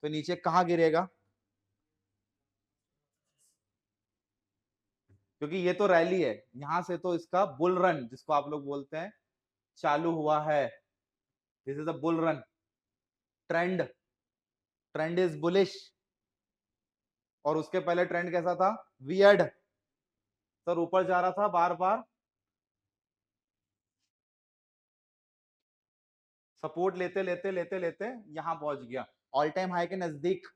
तो नीचे कहां गिरेगा? क्योंकि ये तो रैली है, यहां से तो इसका बुल रन जिसको आप लोग बोलते हैं चालू हुआ है। This is a bull run, trend, trend is bullish. और उसके पहले ट्रेंड कैसा था? वियर्ड, सर ऊपर जा रहा था बार बार, सपोर्ट लेते लेते लेते लेते यहां पहुंच गया, ऑल टाइम हाई के नजदीक।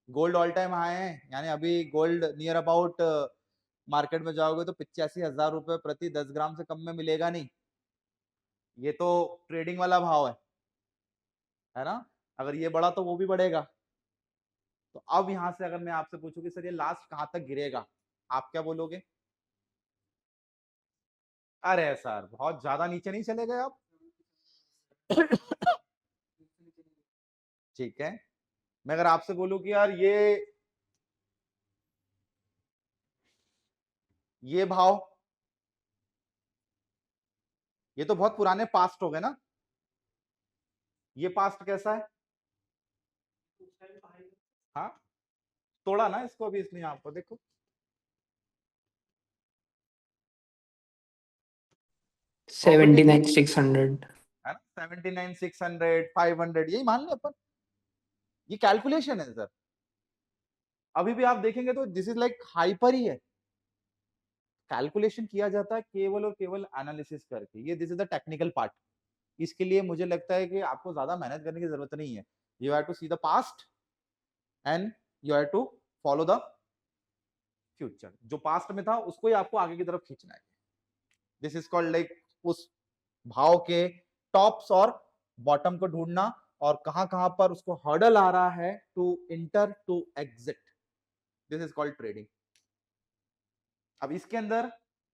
गोल्ड ऑल टाइम हाई है, यानी अभी गोल्ड नियर अबाउट, मार्केट में जाओगे तो 85,000 रुपए प्रति 10 ग्राम से कम में मिलेगा नहीं। ये तो ट्रेडिंग वाला भाव है ना, अगर ये बढ़ा तो वो भी बढ़ेगा। तो अब यहां से अगर मैं आपसे पूछूं कि सर ये लास्ट कहां तक गिरेगा, आप क्या बोलोगे? अरे सर बहुत ज्यादा नीचे नहीं चले गए आप। ठीक है, मैं अगर आपसे बोलूं कि यार ये भाव, ये तो बहुत पुराने पास्ट हो गए ना, ये पास्ट कैसा है? उस टाइम तो हाई हाँ, तोड़ा ना इसको अभी इसने, यहाँ पर देखो 79,600. है ना, 79,600 500 यही मान ले अपन, ये कैलकुलेशन है सर। अभी भी आप देखेंगे तो दिस इज लाइक हाइपर ही है, कैलकुलेशन किया जाता है केवल और केवल एनालिसिस करके, ये this is the technical part. इसके लिए मुझे लगता है कि आपको ज्यादा मेहनत करने की जरूरत नहीं है, you have to see the past and you have to follow the future. जो पास्ट में था उसको ही आपको आगे की तरफ खींचना है। दिस इज कॉल्ड लाइक उस भाव के टॉप्स और बॉटम को ढूंढना और कहां कहां पर उसको हर्डल आ रहा है to enter to exit, this is called trading. अब इसके अंदर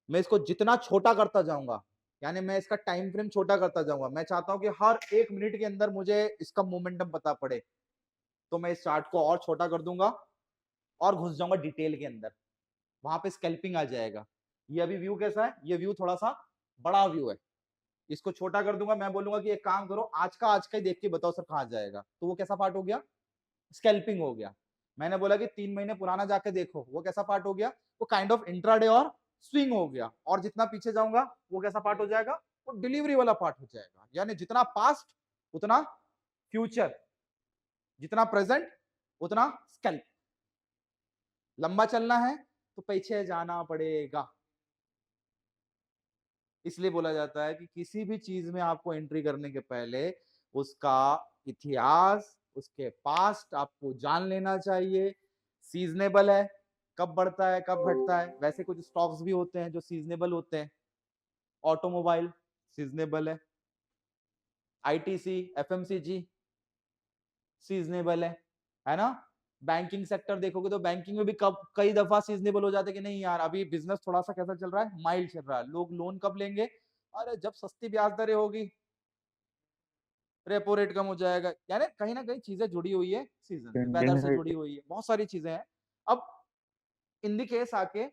मैं इसको जितना छोटा करता जाऊंगा, यानी मैं इसका टाइम फ्रेम छोटा करता जाऊंगा, मैं चाहता हूं कि हर 1 मिनट के अंदर मुझे इसका मोमेंटम पता पड़े, तो मैं इस चार्ट को और छोटा कर दूंगा और घुस जाऊंगा डिटेल के अंदर, वहां पे स्कैल्पिंग आ जाएगा। ये अभी व्यू कैसा है, ये व्यू थोड़ा सा बड़ा व्यू है, इसको छोटा कर दूंगा, मैं बोलूंगा कि एक काम करो आज का ही देख के बताओ सर कहां जाएगा, तो वो कैसा पार्ट हो गया, स्कैल्पिंग हो गया। मैंने बोला कि 3 महीने पुराना जाके देखो, वो कैसा पार्ट हो गया, वो काइंड ऑफ इंट्राडे और स्विंग हो गया। और जितना पीछे जाऊंगा वो कैसा पार्ट हो जाएगा, वो डिलीवरी वाला पार्ट हो जाएगा। यानी जितना पास्ट उतना फ्यूचर, जितना प्रेजेंट उतना स्कैल्प। लंबा चलना है तो पीछे जाना पड़ेगा। इसलिए बोला जाता है कि किसी भी चीज में आपको एंट्री करने के पहले उसका इतिहास, उसके पास्ट आपको जान लेना चाहिए। सीजनेबल है, कब बढ़ता है कब घटता है। वैसे कुछ स्टॉक्स भी होते हैं जो सीजनेबल होते हैं, automobile seasonable ITC FMCG seasonable है ना। बैंकिंग सेक्टर देखोगे तो बैंकिंग में भी कब कई दफा सीजनेबल हो जाते हैं कि नहीं यार अभी बिजनेस थोड़ा सा कैसा चल रहा है, माइल्ड चल रहा है, लोग लोन कब लेंगे, अरे जब सस्ती ब्याज दरें होगी, रेपो रेट कम हो जाएगा। यानी कहीं ना कहीं चीजें जुड़ी हुई है, सीजन वेदर से जुड़ी हुई है, बहुत सारी चीजें हैं। अब इन द केस आके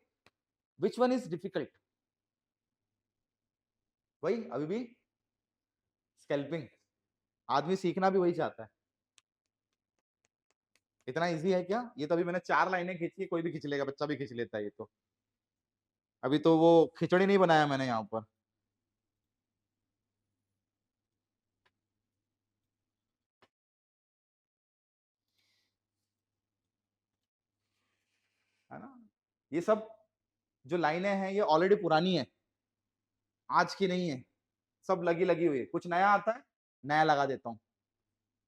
विच वन इज डिफिकल्ट, वही अभी भी स्कैल्पिंग, आदमी सीखना भी वही चाहता है। इतना इजी है क्या, ये तो अभी मैंने 4 लाइनें खींची, कोई भी खींच लेगा, बच्चा भी खींच लेता है ये तो। अभी तो वो खिचड़ी नहीं बनाया मैंने यहाँ पर। है ना, ये सब जो लाइनें हैं ये ऑलरेडी पुरानी है, आज की नहीं है, सब लगी लगी हुई है। कुछ नया आता है, नया लगा देता हूँ।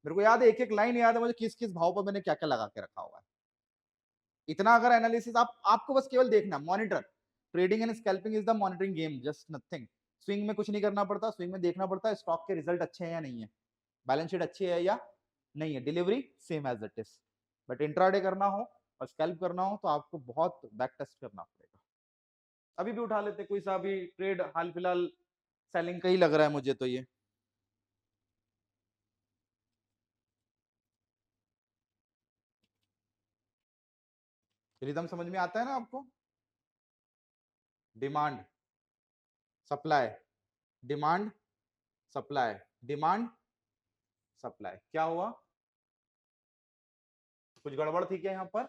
मेरे को याद है, एक एक लाइन याद है मुझे, किस किस भाव पर मैंने क्या क्या लगा के रखा हुआ है। इतना अगर एनालिसिस आपको बस केवल देखना, monitor, trading and scalping is the monitoring game, just nothing. Swing में कुछ नहीं करना पड़ता, स्विंग में देखना पड़ता है स्टॉक के रिजल्ट अच्छे हैं या नहीं है, बैलेंस शीट अच्छी है या नहीं है, delivery same as it is. But intraday करना हो और स्कैल्प करना हो तो आपको बहुत बैक टेस्ट करना पड़ेगा। अभी भी उठा लेते कोई सा भी ट्रेड, हाल फिलहाल सेलिंग का ही लग रहा है मुझे तो ये। रिदम समझ में आता है ना आपको, demand supply, demand supply, demand supply. क्या हुआ, कुछ गड़बड़ थी क्या यहाँ पर,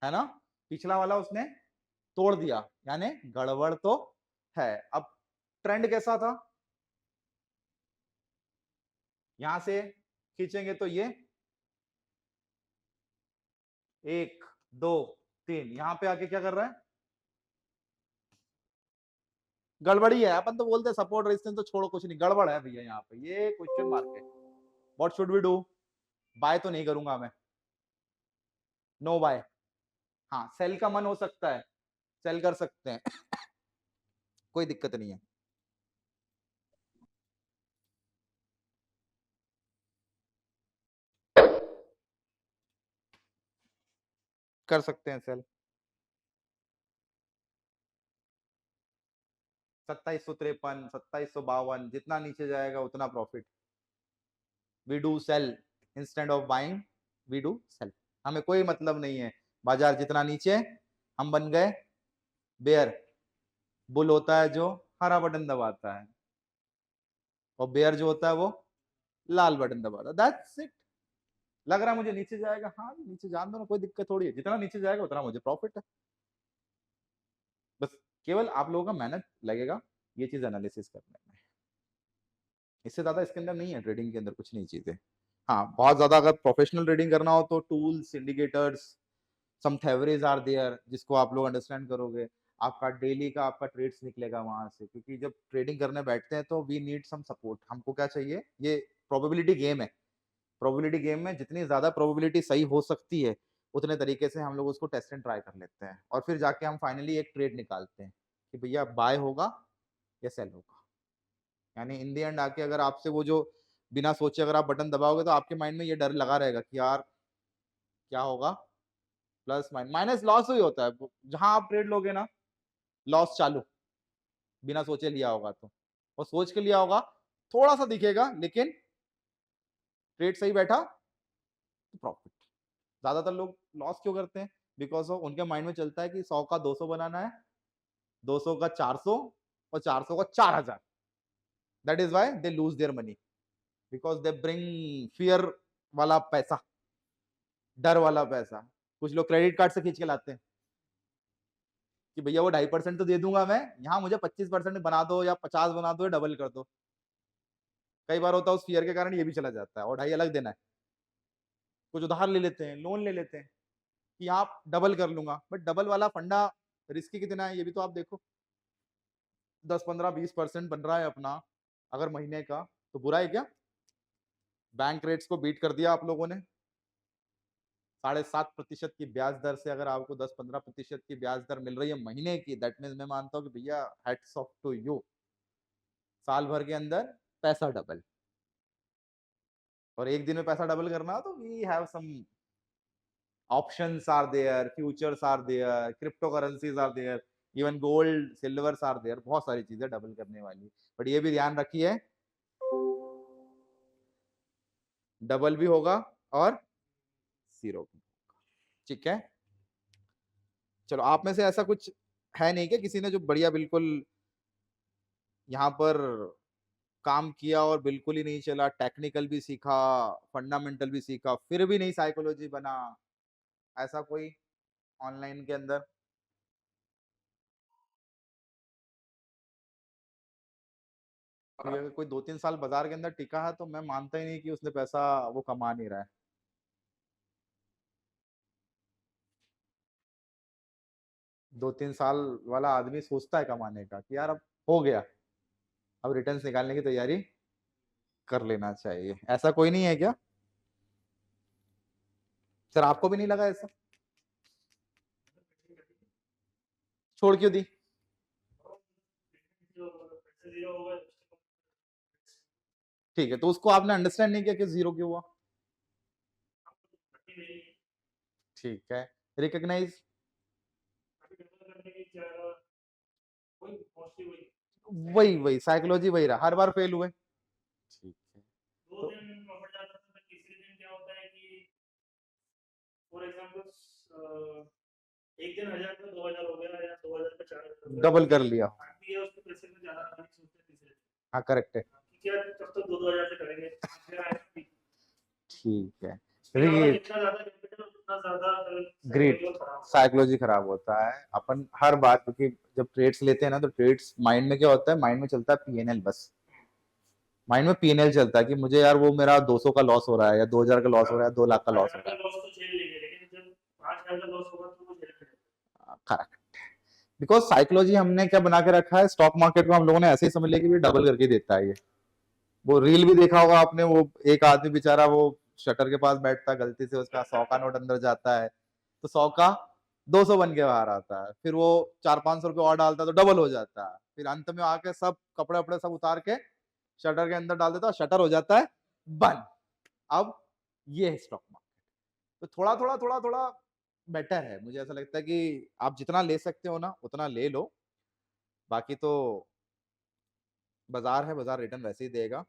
है ना। पिछला वाला उसने तोड़ दिया, यानी गड़बड़ तो है। अब ट्रेंड कैसा था, यहां से खींचेंगे तो ये 1 2 3, यहां पे आके क्या कर रहा है, गड़बड़ी है। अपन तो बोलते हैं सपोर्ट रेजिस्टेंस तो छोड़ो, कुछ नहीं, गड़बड़ है भैया यहाँ पे, ये क्वेश्चन मार्क है। What should we do, buy तो नहीं करूंगा मैं, नो बाय। हाँ सेल का मन हो सकता है, सेल कर सकते हैं कोई दिक्कत नहीं है। कर सकते हैं सेल। 2753 2752, जितना नीचे जाएगा उतना profit. We do sell instead of buying, we do sell. हमें कोई मतलब नहीं है बाजार जितना नीचे, हम बन गए बेयर। बुल होता है जो हरा बटन दबाता है और बेयर जो होता है वो लाल बटन दबाता है, दैट्स इट। लग रहा है मुझे नीचे जाएगा, हाँ नीचे जान दो ना, कोई दिक्कत थोड़ी है, जितना नीचे जाएगा उतना मुझे प्रॉफिट है। बस केवल आप लोगों का मेहनत लगेगा, ये चीज एनालिसिस करने में, इससे ज्यादा इसके अंदर नहीं है, ट्रेडिंग के अंदर कुछ नहीं चीजें। हाँ, बहुत ज्यादा अगर प्रोफेशनल ट्रेडिंग करना हो तो tools, indicators, some leverage are there, जिसको आप लोग अंडरस्टैंड करोगे। आपका डेली का आपका ट्रेड्स निकलेगा वहां से, क्योंकि जब ट्रेडिंग करने बैठते हैं तो वी नीड सम सपोर्ट। हमको क्या चाहिए, ये प्रोबेबिलिटी गेम है। प्रोबेबिलिटी गेम में जितनी ज्यादा प्रोबेबिलिटी सही हो सकती है उतने तरीके से हम लोग उसको टेस्ट एंड ट्राई कर लेते हैं, और फिर जाके हम फाइनली एक ट्रेड निकालते हैं कि भैया बाय होगा या सेल होगा। यानी इन दी एंड आके अगर आपसे वो जो बिना सोचे अगर आप बटन दबाओगे तो आपके माइंड में ये डर लगा रहेगा कि यार क्या होगा, प्लस माइनस लॉस ही होता है जहां आप ट्रेड लोगे ना, लॉस चालू, बिना सोचे लिया होगा तो, और सोच के लिया होगा थोड़ा सा दिखेगा, लेकिन ट्रेड सही बैठा तो प्रॉफिट। ज्यादातर लोग लॉस क्यों करते हैं, बिकॉज ऑफ उनके माइंड में चलता है कि 100 का 200 बनाना है, 200 का 400 और 400 का 4000। That is why they lose their money, because they bring fear वाला पैसा, डर वाला पैसा। कुछ लोग क्रेडिट कार्ड से खींच के लाते हैं कि भैया वो 2.5% तो दे दूंगा मैं, यहाँ मुझे 25% बना दो या 50 बना दो या डबल कर दो। कई बार होता है उस फियर के कारण ये भी चला जाता है, और 2.5 अलग देना है। कुछ उधार ले लेते हैं, लोन ले लेते हैं कि आप डबल कर लूंगा, बट डबल वाला फंडा रिस्की कितना है ये भी तो आप देखो। 10-15-20% बन रहा है अपना अगर महीने का, तो बुरा है क्या? बैंक रेट्स को बीट कर दिया आप लोगों ने। 7.5% की ब्याज दर से अगर आपको 10-15% की ब्याज दर मिल रही है महीने की, दैट मीन्स मैं मानता हूँ कि भैया हैट्स ऑफ टू यू, साल भर के अंदर पैसा डबल। और एक दिन में पैसा डबल करना तो we have some options are there, futures are there, crypto currencies are there, even gold silvers are there, बहुत सारी चीजें डबल करने वाली। बट ये भी ध्यान रखिए डबल भी होगा और जीरो भी, ठीक है। चलो, आप में से ऐसा कुछ है नहीं क्या किसी ने जो बढ़िया बिल्कुल यहाँ पर काम किया और बिल्कुल ही नहीं चला, टेक्निकल भी सीखा, फंडामेंटल भी सीखा, फिर भी नहीं साइकोलॉजी बना, ऐसा कोई ऑनलाइन के अंदर? क्योंकि अगर कोई 2-3 साल बाजार के अंदर टिका है तो मैं मानता ही नहीं कि उसने पैसा वो कमा नहीं रहा है। 2-3 साल वाला आदमी सोचता है कमाने का कि यार अब हो गया, अब रिटर्न्स निकालने की तैयारी कर लेना चाहिए। ऐसा कोई नहीं है क्या सर? आपको भी नहीं लगा ऐसा? छोड़ क्यों दी? जो पैसे जीरो होगा ठीक है, तो उसको आपने अंडरस्टैंड नहीं किया कि जीरो क्यों हुआ। ठीक है, रिकॉग्नाइज, वही वही साइकोलॉजी वही रहा, हर बार फेल हुए। ठीक है, दो तो दिन प्रॉफिट जाता था, तो तीसरे दिन क्या होता है कि फॉर एग्जांपल एक दिन 1000 का 2000 हो गया या 2000 का 4000 डबल कर लिया। आदमी है उसके पैसे में ज्यादा नहीं सोचते तीसरे दिन हाँ करेक्ट है, कि यार तब तो 2-2000 से करेंगे फिर आएगा। ठीक है। हमारा जितना ज्यादा कैपिटल उतना ज्यादा ग्रेट, साइकोलॉजी खराब होता है अपन हर बार, क्योंकि जब ट्रेड्स लेते हैं ना तो ट्रेड्स माइंड में क्या होता है, माइंड में चलता है पीएनएल, बस माइंड में पीएनएल चलता है कि मुझे यार वो मेरा 200 का लॉस हो रहा है या 2000 का लॉस हो रहा है, 2 लाख का लॉस हो रहा है। लॉस तो झेल लेंगे, लेकिन जब 5000 का लॉस होगा तो वो झेल लेंगे। करेक्ट, बिकॉज साइकोलॉजी हमने क्या बना के रखा है, स्टॉक मार्केट को हम लोगों ने ऐसे ही समझ लिया कि डबल करके देता है ये। वो रील भी देखा होगा आपने, वो एक आदमी बेचारा वो शटर के पास बैठता है, गलती से उसका 100 का नोट अंदर जाता है तो 100 का 200 बन के बाहर आता है, फिर वो 400-500 रुपये और डालता है तो डबल हो जाता है, फिर अंत में आके सब कपड़े वपड़े सब उतार के शटर के अंदर डाल देता है, शटर हो जाता है बंद। अब ये है स्टॉक मार्केट। तो थोड़ा थोड़ा थोड़ा थोड़ा बेटर है, मुझे ऐसा लगता है कि आप जितना ले सकते हो ना उतना ले लो, बाकी तो बाजार है, बाजार रिटर्न वैसे ही देगा।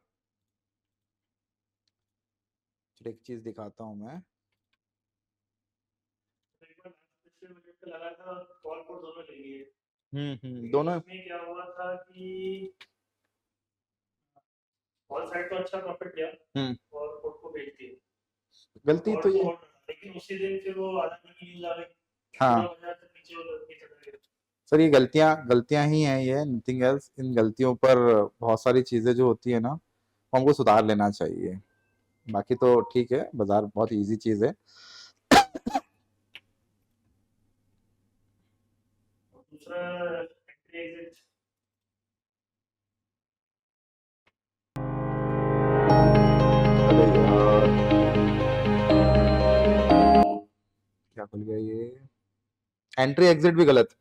एक चीज दिखाता हूं मैं, लगा था कॉल पर दोनों ले लिए। दोनों इसमें क्या हुआ था कि कॉल साइड तो अच्छा प्रॉफिट किया और कोड को बेच दिया। गलती तो ये, लेकिन उसी दिन फिर वो आधा की न्यूज आ गई, हाँ 2000 तक नीचे चला गया। सर ये गलतियां ही हैं, ये नथिंग एल्स। इन गलतियों पर बहुत सारी चीजें जो होती है ना, वो हमको सुधार लेना चाहिए। बाकी तो ठीक है, बाजार बहुत इजी चीज है। दूसरा एंट्री एग्जिट अरे यार क्या खुल गया ये, एंट्री एग्जिट भी गलत।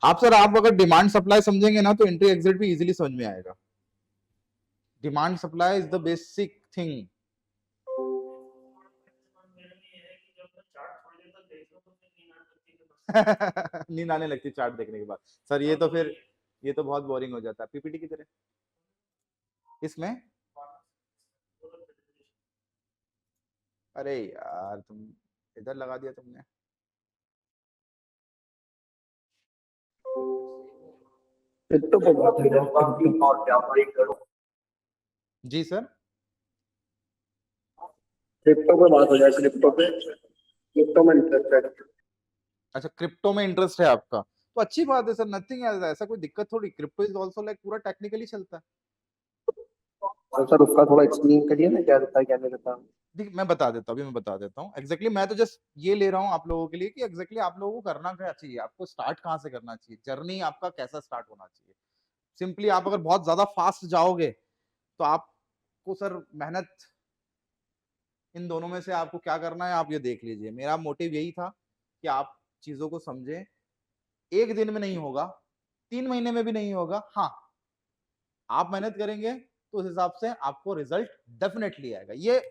आप सर आप अगर डिमांड सप्लाई समझेंगे ना तो एंट्री एग्जिट भी इजीली समझ में आएगा। Demand supply is the basic thing. नींद आने लगती चार्ट देखने के बाद। सर ये तो फिर ये तो बहुत बोरिंग हो जाता है पीपीटी की तरह। इसमें अरे यार तुम इधर लगा दिया तुमने। क्रिप्टो पे बात हो जाए, जी सर। क्रिप्टो पे बात हो जाए, क्रिप्टो में इंटरेस्ट है। अच्छा क्रिप्टो में इंटरेस्ट है आपका, तो अच्छी बात है सर, नथिंग ऐसा कोई दिक्कत थोड़ी। क्रिप्टो इज आल्सो लाइक पूरा टेक्निकली चलता है। तो सर उसका थोड़ा एक्सप्लेन करिए ना, क्या रहता है क्या नहीं रहता। देखिए मैं बता देता हूँ, अभी मैं बता देता हूँ एग्जैक्टली। मैं तो जस्ट ये ले रहा हूँ आप लोगों के लिए कि एग्जैक्टली आप लोगों को करना क्या चाहिए, आपको स्टार्ट कहाँ से करना चाहिए, जर्नी आपका कैसा स्टार्ट होना चाहिए। सिंपली आप अगर बहुत ज्यादा फास्ट जाओगे तो आपको सर मेहनत, इन दोनों में से आपको क्या करना है आप ये देख लीजिए। मेरा मोटिव यही था कि आप चीजों को समझें। एक दिन में नहीं होगा, 3 महीने में भी नहीं होगा, हाँ आप मेहनत करेंगे तो उस हिसाब से आपको रिजल्ट डेफिनेटली आएगा। ये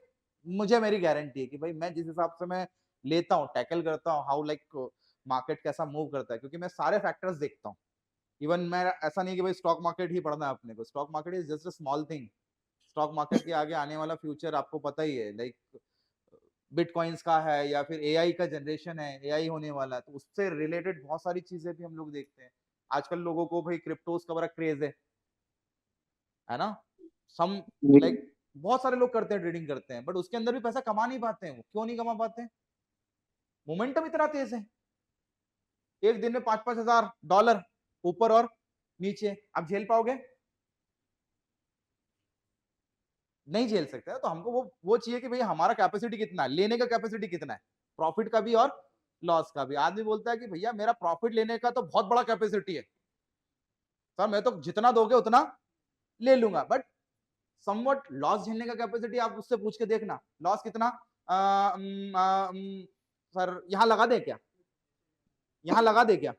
मुझे मेरी गारंटी है कि भाई मैं जिस हिसाब से मैं लेता हूँ, टैकल करता हूँ, हाउ लाइक मार्केट कैसा मूव करता है, क्योंकि मैं सारे फैक्टर्स देखता हूँ। इवन मैं ऐसा नहीं कि भाई स्टॉक मार्केट ही पढ़ना है अपने को, stock market is just a small thing. Stock market के आगे आने वाला फ्यूचर आपको पता ही है, लाइक बिटकॉइंस का है या फिर एआई का जनरेशन है, एआई होने वाला है, तो उससे रिलेटेड बहुत सारी चीजें भी हम लोग देखते हैं। आजकल लोगों को भाई क्रिप्टोज का बड़ा क्रेज है ना। सम लाइक बहुत सारे लोग करते हैं, ट्रेडिंग करते हैं, बट उसके अंदर भी पैसा कमा नहीं पाते हैं। वो क्यों नहीं कमा पाते हैं? मोमेंटम इतना तेज है, एक दिन में 5-5 हजार डॉलर ऊपर और नीचे, आप झेल पाओगे? नहीं झेल सकते। तो हमको वो चाहिए कि भाई हमारा कैपेसिटी कितना है, लेने का कैपेसिटी कितना है, प्रॉफिट का भी और लॉस का भी। आदमी बोलता है कि भैया मेरा प्रॉफिट लेने का तो बहुत बड़ा कैपेसिटी है सर, मैं तो जितना दोगे उतना ले लूंगा, बट समवट लॉस झेलने का कैपेसिटी आप उससे पूछ के देखना, लॉस कितना। सर यहां लगा दे क्या, यहां लगा दे क्या?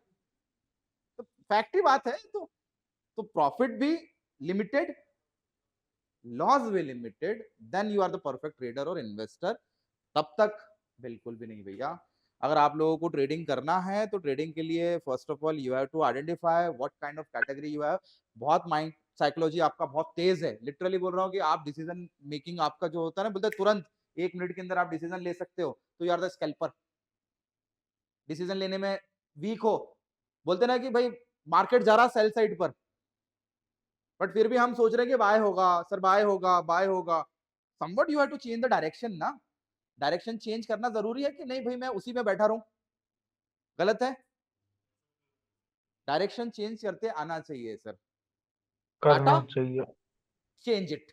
तो फैक्ट्री बात है। तो प्रॉफिट भी लिमिटेड, लॉस भी limited, then you are the perfect trader और इन्वेस्टर। तब तक बिल्कुल भी नहीं भैया। अगर आप लोगों को ट्रेडिंग करना है तो ट्रेडिंग के लिए first of all you have to identify what kind of category you have. बहुत माइंड साइकोलॉजी आपका बहुत तेज है, लिटरली बोल रहा हूँ कि आप डिसीजन मेकिंग आपका जो होता है ना, बोलते तुरंत 1 मिनट के अंदर आप डिसीजन ले सकते हो, तो you are the scalper. Decision लेने में वीक हो, बोलते ना कि भाई मार्केट जा रहा सेल साइड पर, बट फिर भी हम सोच रहे हैं कि बाय होगा सर, बाय होगा, बाय होगा। Somewhat you have to change the direction ना। डायरेक्शन चेंज करना जरूरी है कि नहीं भाई मैं उसी में बैठा रहूं, गलत है। डायरेक्शन चेंज करते आना चाहिए सर। करना टाटा चाहिए। Change it.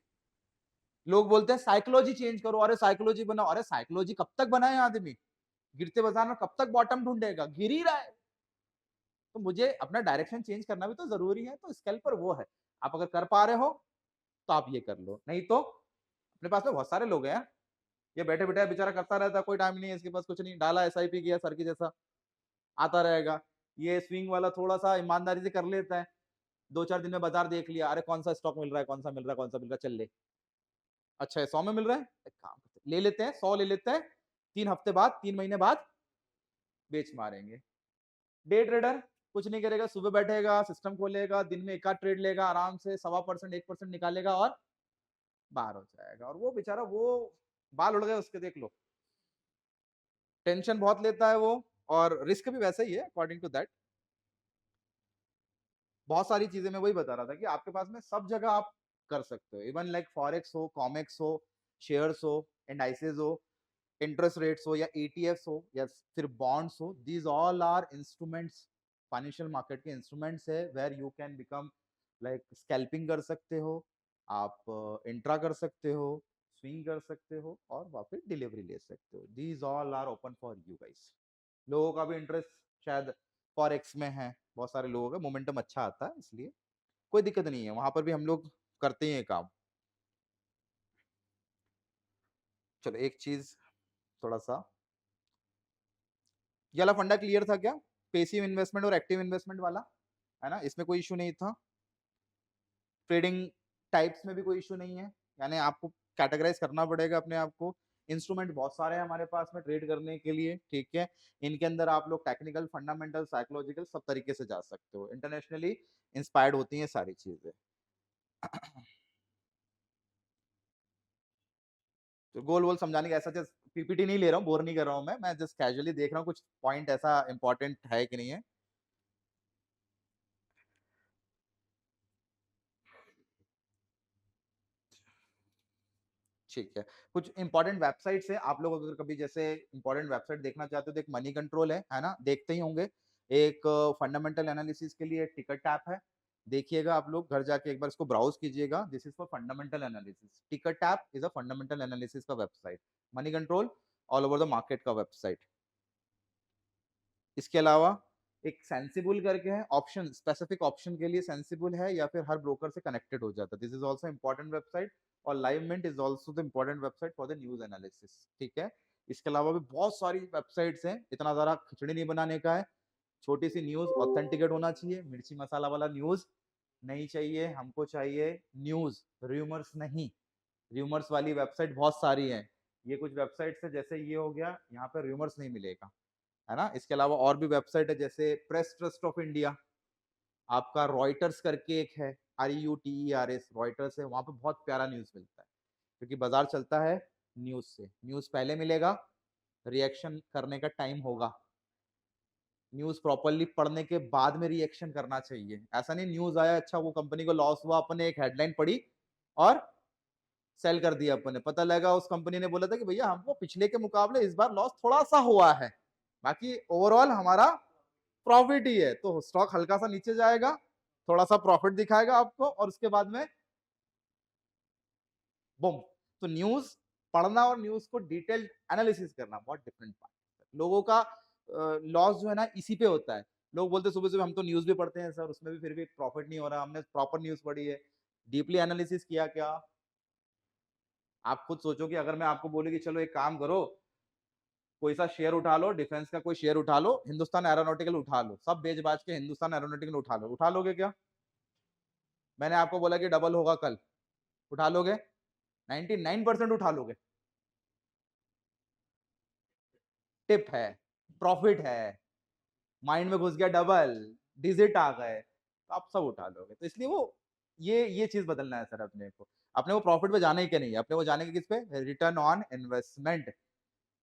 लोग बोलते हैं साइकोलॉजी चेंज करो, अरे साइकोलॉजी बनाओ। अरे साइकोलॉजी कब तक बनाए आदमी, गिरते बाजार में कब तक बॉटम ढूंढेगा, गिर ही रहा है। तो मुझे अपना डायरेक्शन चेंज करना भी तो जरूरी है। तो स्कैल्पर वो है, आप अगर कर पा रहे हो तो आप ये कर लो, नहीं तो अपने पास में बहुत सारे लोग हैं, ये बैठे बैठे बेचारा करता रहता, कोई टाइम नहीं है इसके पास, कुछ नहीं डाला, एसआईपी किया सर की जैसा आता रहेगा। ये स्विंग वाला थोड़ा सा ईमानदारी से कर लेता है, 2-4 दिन में बाजार देख लिया, अरे कौन सा स्टॉक मिल रहा है, कौन सा मिल रहा है, कौन सा मिल रहा है, चल ले। अच्छा है 100 में मिल रहा है, एक काम ले लेते हैं, 100 ले लेते हैं, 3 हफ्ते बाद 3 महीने बाद बेच मारेंगे। डे ट्रेडर कुछ नहीं करेगा, सुबह बैठेगा, सिस्टम खोलेगा, दिन में एक आध ट्रेड लेगा, आराम से 1.25% 1% निकालेगा और बाहर हो जाएगा। और वो बेचारा वो बाल उड़ गए उसके, देख लो, टेंशन बहुत लेता है वो, और रिस्क भी वैसा ही है अकॉर्डिंग टू दैट। बहुत सारी चीजें मैं वही बता रहा था कि आपके पास में सब जगह आप कर सकते हो। इवन लाइक फॉरेक्स हो, कॉमेक्स हो, शेयर्स हो, इंडाइसेस हो, इंटरेस्ट रेट्स हो या ETFs हो या फिर बॉन्ड्स हो, these all are instruments, financial market के इंस्ट्रूमेंट्स है where you can become like scalping कर सकते हो, आप इंट्रा कर सकते हो, स्विंग कर सकते हो और वापस डिलीवरी ले सकते हो। These all are open for you guys. लोगों का भी इंटरेस्ट शायद फॉरेक्स में है, बहुत सारे लोगों का मोमेंटम अच्छा आता है, इसलिए कोई दिक्कत नहीं है, वहां पर भी हम लोग करते हैं काम। चलो एक चीज थोड़ा सा, ये वाला फंडा क्लियर था क्या? पैसिव इन्वेस्टमेंट और एक्टिव इन्वेस्टमेंट वाला, है ना, इसमें कोई इशू नहीं था। ट्रेडिंग टाइप्स में भी कोई इशू नहीं है, यानी आपको कैटेगराइज करना पड़ेगा अपने आप को। इंस्ट्रूमेंट बहुत सारे हैं हमारे पास में ट्रेड करने के लिए, ठीक है। इनके अंदर आप लोग टेक्निकल, फंडामेंटल, साइकोलॉजिकल सब तरीके से जा सकते हो। इंटरनेशनली इंस्पायर्ड होती हैं सारी चीजें। तो गोल वोल समझाने का ऐसा जस्ट PPT नहीं ले रहा हूँ, बोर नहीं कर रहा हूँ मैं जस्ट कैजुअली देख रहा हूँ कुछ पॉइंट ऐसा इंपॉर्टेंट है कि नहीं है। ठीक है, कुछ इंपॉर्टेंट वेबसाइट्स है, आप लोग अगर कभी जैसे इंपॉर्टेंट वेबसाइट देखना चाहते हो तो एक मनी कंट्रोल है ना, देखते ही होंगे। एक फंडामेंटल एनालिसिस के लिए टिकट टैप है, देखिएगा आप लोग घर जाके एक बार इसको ब्राउज कीजिएगा। This is for fundamental analysis. Tickertape is a fundamental analysis का website, Moneycontrol all over the market का वेबसाइट। इसके अलावा एक सेंसिबल करके है, ऑप्शन स्पेसिफिक ऑप्शन के लिए सेंसिबल है या फिर हर ब्रोकर से कनेक्टेड हो जाता है। This is also important website. और Livemint is also the important website for the news analysis, ठीक है। इसके अलावा भी बहुत सारी वेबसाइट्स हैं, इतना ज़्यादा खिचड़ी नहीं बनाने का है। छोटी सी न्यूज ऑथेंटिकेट होना चाहिए, मिर्ची मसाला वाला न्यूज नहीं चाहिए हमको, चाहिए न्यूज, रूमर्स नहीं। रूमर्स वाली वेबसाइट बहुत सारी है, ये कुछ वेबसाइट्स है, जैसे ये हो गया, यहाँ पे रूमर्स नहीं मिलेगा, है ना। इसके अलावा और भी वेबसाइट है जैसे प्रेस ट्रस्ट ऑफ इंडिया, आपका रॉयटर्स करके एक है, REUTERS, रॉयटर्स है, वहां पे बहुत प्यारा न्यूज मिलता है, क्योंकि बाजार चलता है न्यूज से। न्यूज पहले मिलेगा, रिएक्शन करने का टाइम होगा, न्यूज प्रॉपरली पढ़ने के बाद में रिएक्शन करना चाहिए। ऐसा नहीं न्यूज आया, अच्छा वो कंपनी को लॉस हुआ, अपने एक हेडलाइन पढ़ी और सेल कर दिया अपने, पता लगा उस कंपनी ने बोला था कि भैया हमको पिछले के मुकाबले इस बार लॉस थोड़ा सा हुआ है, बाकी ओवरऑल हमारा प्रॉफिट ही है। तो स्टॉक हल्का सा नीचे जाएगा, थोड़ा सा प्रॉफिट दिखाएगा आपको और उसके बाद में बूम। तो न्यूज पढ़ना और न्यूज को डिटेल एनालिसिस करना बहुत डिफरेंट पार्ट है। लोगों का लॉस जो है ना इसी पे होता है। लोग बोलते सुबह सुबह हम तो न्यूज भी पढ़ते हैं सर, उसमें भी फिर भी प्रॉफिट नहीं हो रहा, हमने प्रॉपर न्यूज पढ़ी है, डीपली एनालिसिस किया क्या? आप खुद सोचो कि अगर मैं आपको बोलूं कि चलो एक काम करो, कोई सा शेयर उठा लो, डिफेंस का कोई शेयर उठा लो, हिंदुस्तान एरोनॉटिकल उठा लो, सब बेच बाज के हिंदुस्तान एरोनॉटिकल उठा लोगे क्या? मैंने आपको बोला कि डबल होगा कल, उठा लोगे? 99% उठा लोगे। टिप है, प्रॉफिट है, माइंड में घुस गया, डबल डिजिट आ गए, तो आप सब उठा लोगे। तो इसलिए वो ये चीज बदलना है सर अपने को प्रॉफिट पे जाने के नहीं है, अपने को जाने के किस पे? Return on investment.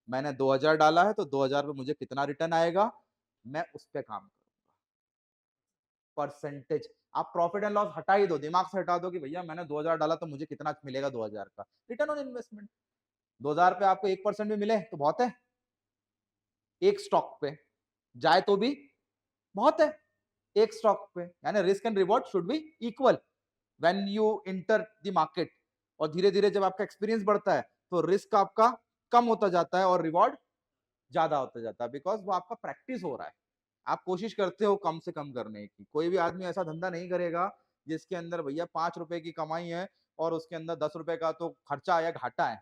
मैंने 2000 डाला है तो 2000 पे मुझे कितना रिटर्न आएगा, मैं उस पर काम करूंगा। परसेंटेज, आप प्रॉफिट एंड लॉस हटा ही दो, दिमाग से हटा दो कि भैया मैंने 2000 डाला तो मुझे कितना मिलेगा 2000 का रिटर्न ऑन इन्वेस्टमेंट। 2000 पे आपको 1% भी मिले तो बहुत है, एक स्टॉक पे जाए तो भी बहुत है, एक स्टॉक पे। यानी risk and reward should be equal when you enter the market. और धीरे धीरे जब आपका एक्सपीरियंस बढ़ता है तो रिस्क आपका कम होता जाता है और रिवॉर्ड ज्यादा होता जाता है, बिकॉज वो आपका प्रैक्टिस हो रहा है। आप कोशिश करते हो कम से कम करने की। कोई भी आदमी ऐसा धंधा नहीं करेगा जिसके अंदर भैया 5 रुपए की कमाई है और उसके अंदर 10 रुपए का तो खर्चा या घाटा है।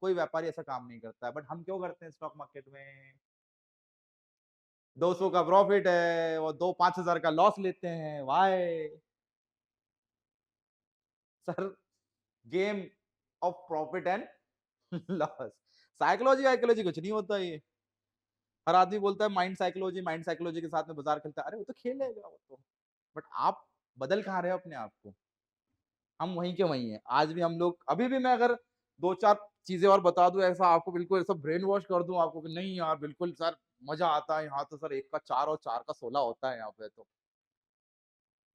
कोई व्यापारी ऐसा काम नहीं करता है, बट हम क्यों करते हैं स्टॉक मार्केट में? 200 का प्रॉफिट है और 5,000 का लॉस लेते हैं, why sir? Game of profit and loss. Psychology वाइकोलॉजी कुछ नहीं होता ये। हर आदमी बोलता है माइंड साइकोलॉजी के साथ में बाजार खेलता है, अरे वो तो खेलेगा वो तो, बट आप बदल कहाँ रहे हो अपने आप को? हम वहीं के वहीं हैं आज भी हम लोग। अभी भी मैं अगर 2-4 चीजें और बता दूं ऐसा आपको, बिल्कुल ऐसा ब्रेन वॉश कर दूं आपको कि नहीं यार बिल्कुल सर मजा आता है यहाँ तो, सर 1 का 4 और 4 का 16 होता है यहाँ पे, तो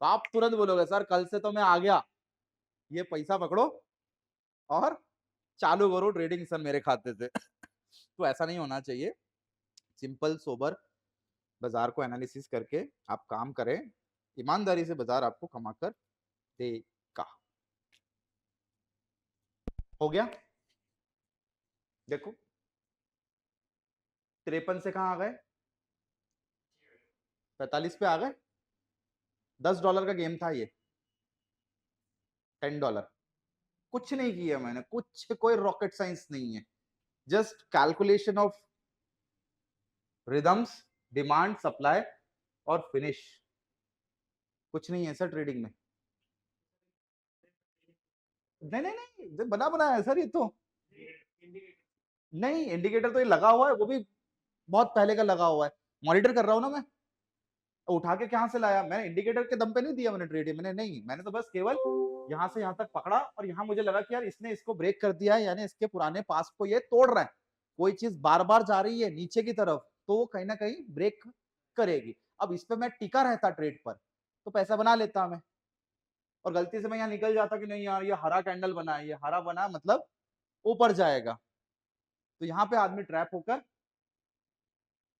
आप तुरंत बोलोगे सर कल से तो मैं आ गया, ये पैसा पकड़ो और चालू करो ट्रेडिंग सर मेरे खाते से। तो ऐसा नहीं होना चाहिए। सिंपल सोबर बाजार को एनालिसिस करके आप काम करें, ईमानदारी से बाजार आपको कमा कर देगा। हो गया? देखो 53 से कहां आ गए, 45 पे आ गए। $10 का गेम था ये, $10। कुछ नहीं किया मैंने, कुछ कोई रॉकेट साइंस नहीं है, just calculation of rhythms, demand, supply और फिनिश। कुछ नहीं है सर ट्रेडिंग में। नहीं नहीं नहीं, बना बनाया है सर ये तो। नहीं, इंडिकेटर तो ये लगा हुआ है, वो भी बहुत पहले का लगा हुआ है। मॉनिटर कर रहा हूं ना मैं, तो उठा के कहां से लाया मैंने? इंडिकेटर के दम पे नहीं दिया मैंने ट्रेड, मैंने नहीं, मैंने तो बस केवल यहां से यहां तक पकड़ा और यहां मुझे लगा कि यार इसने इसको ब्रेक कर दिया है, यानी इसके पुराने पास को ये तोड़ रहा है। कोई चीज बार बार जा रही है नीचे की तरफ तो वो कहीं ना कहीं ब्रेक करेगी। अब इस पे मैं टिका रहता ट्रेड पर तो पैसा बना लेता मैं, और गलती से मैं यहाँ निकल जाता कि नहीं यार ये हरा कैंडल बना है, ये हरा बना मतलब ऊपर जाएगा, तो यहाँ पे आदमी ट्रैप होकर,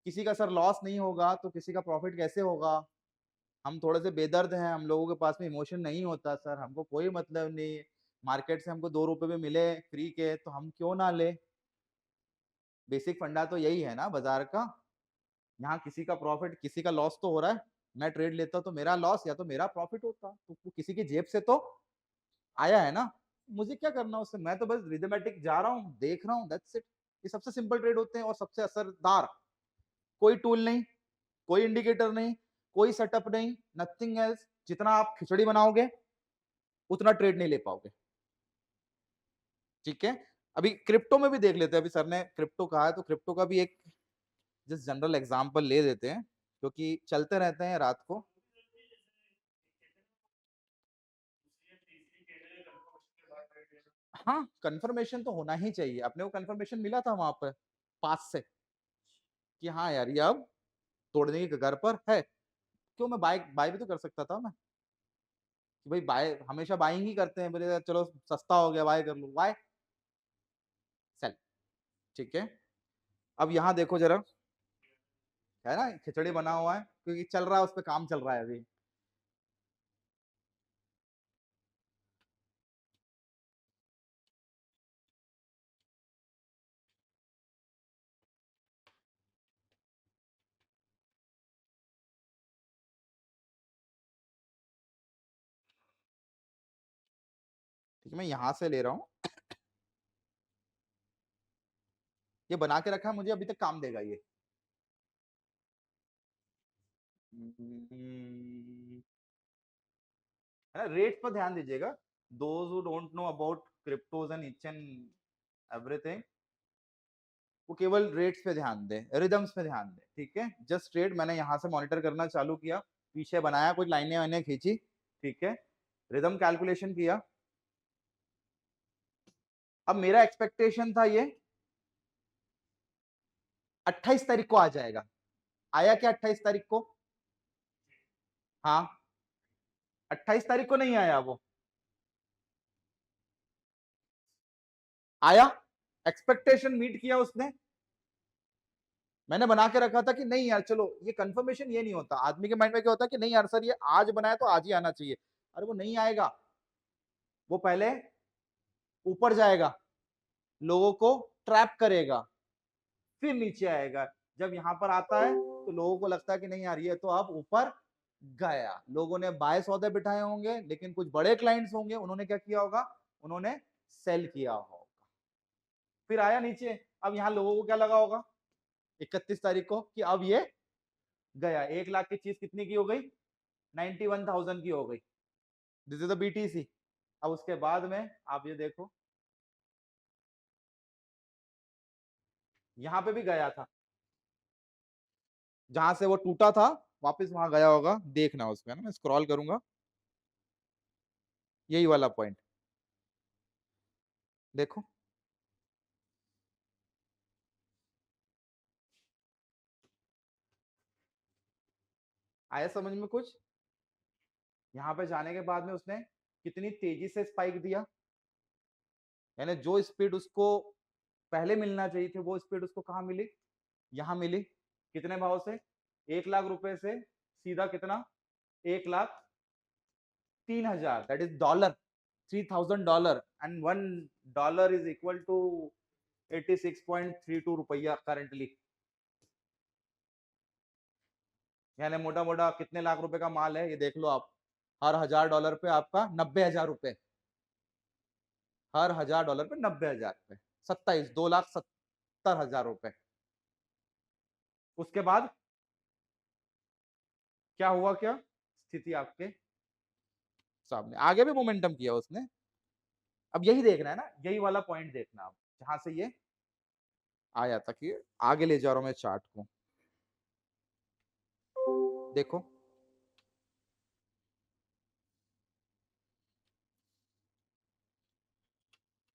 किसी का सर लॉस नहीं होगा तो किसी का प्रॉफिट कैसे होगा? हम थोड़े से बेदर्द हैं, हम लोगों के पास में इमोशन नहीं होता सर, हमको कोई मतलब नहीं। मार्केट से हमको 2 रुपए में मिले फ्री के तो हम क्यों ना ले? बेसिक फंडा तो यही है ना बाजार का। यहाँ किसी का प्रॉफिट किसी का लॉस तो हो रहा है, मैं ट्रेड लेता तो मेरा लॉस या तो मेरा प्रॉफिट होता, तो वो किसी की जेब से तो आया है ना। मुझे क्या करना उससे? मैं तो बस रिदमेटिक जा रहा हूँ, देख रहा हूँ, दैट्स इट। ये सबसे सिंपल ट्रेड होते हैं और सबसे असरदार। कोई टूल नहीं, कोई इंडिकेटर नहीं, कोई सेटअप नहीं, नथिंग एल्स। जितना आप खिचड़ी बनाओगे उतना ट्रेड नहीं ले पाओगे। ठीक है, अभी क्रिप्टो में भी देख लेते हैं। अभी सर ने क्रिप्टो कहा है तो क्रिप्टो का भी एक जस्ट जनरल एग्जांपल ले देते हैं, क्योंकि चलते रहते हैं रात को। हाँ, कंफर्मेशन तो होना ही चाहिए। अपने को कंफर्मेशन मिला था वहां पर पास से कि हाँ यार ये अब तोड़ने के घर पर है। क्यों, मैं बाय बाय भी तो कर सकता था मैं कि भाई बाय, हमेशा बाइंग ही करते हैं, बोले चलो सस्ता हो गया बाय कर लो, बाय सेल। ठीक है, अब यहाँ देखो जरा, है ना खिचड़ी बना हुआ है क्योंकि चल रहा है, उस पर काम चल रहा है अभी। ठीक है, मैं यहां से ले रहा हूं, ये बना के रखा है, मुझे अभी तक काम देगा ये। है ना, रेट पर ध्यान दीजिएगा। Those who don't know about cryptos and each and everything, वो केवल रेट्स पे ध्यान दे, रिदम्स पे ध्यान दे। ठीक है, जस्ट ट्रेड मैंने यहाँ से मॉनिटर करना चालू किया, पीछे बनाया, कुछ लाइनें वाइनें खींची, ठीक है, रिदम कैलकुलेशन किया। अब मेरा एक्सपेक्टेशन था ये 28 तारीख को आ जाएगा। आया क्या 28 तारीख को? हाँ, 28 तारीख को नहीं आया, वो आया, एक्सपेक्टेशन मीट किया उसने। मैंने बना के रखा था कि नहीं यार चलो, ये कंफर्मेशन ये नहीं होता, आदमी के माइंड में क्या होता है कि नहीं यार सर ये आज बनाया तो आज ही आना चाहिए। अरे वो नहीं आएगा, वो पहले ऊपर जाएगा, लोगों को ट्रैप करेगा, फिर नीचे आएगा। जब यहां पर आता है तो लोगों को लगता है कि नहीं यार ये तो अब ऊपर गया, लोगों ने बाय सौदे बिठाए होंगे, लेकिन कुछ बड़े क्लाइंट्स होंगे, उन्होंने क्या किया होगा, उन्होंने सेल किया होगा, फिर आया नीचे। अब यहाँ लोगों को क्या लगा होगा 31 तारीख को कि अब ये गया, 1 लाख की चीज कितनी की हो गई, 91,000 की हो गई। This is the BTC. अब उसके बाद में आप ये देखो, यहां पे भी गया था, जहां से वो टूटा था वापस वहां गया होगा, देखना उसमें ना, मैं स्क्रॉल करूंगा, यही वाला पॉइंट देखो। आया समझ में कुछ? यहाँ पे जाने के बाद में उसने कितनी तेजी से स्पाइक दिया, यानी जो स्पीड उसको पहले मिलना चाहिए थी वो स्पीड उसको कहाँ मिली, यहाँ मिली। कितने भाव से, 1 लाख रुपए से सीधा कितना, 1,03,000, that is dollar, $3,000, and $1 is equal to 86.32 रुपया करंटली। यानी मोटा मोटा कितने लाख रुपए का माल है ये देख लो आप, हर $1,000 पे आपका 90,000 रुपए, हर $1,000 पे 90,000 रुपए, 2,70,000 रुपए। उसके बाद क्या हुआ, क्या स्थिति आपके सामने, आगे भी मोमेंटम किया उसने। अब यही देखना है ना, यही वाला पॉइंट देखना आप, जहां से ये आया था कि आगे ले जा रहा हूं मैं चार्ट को, देखो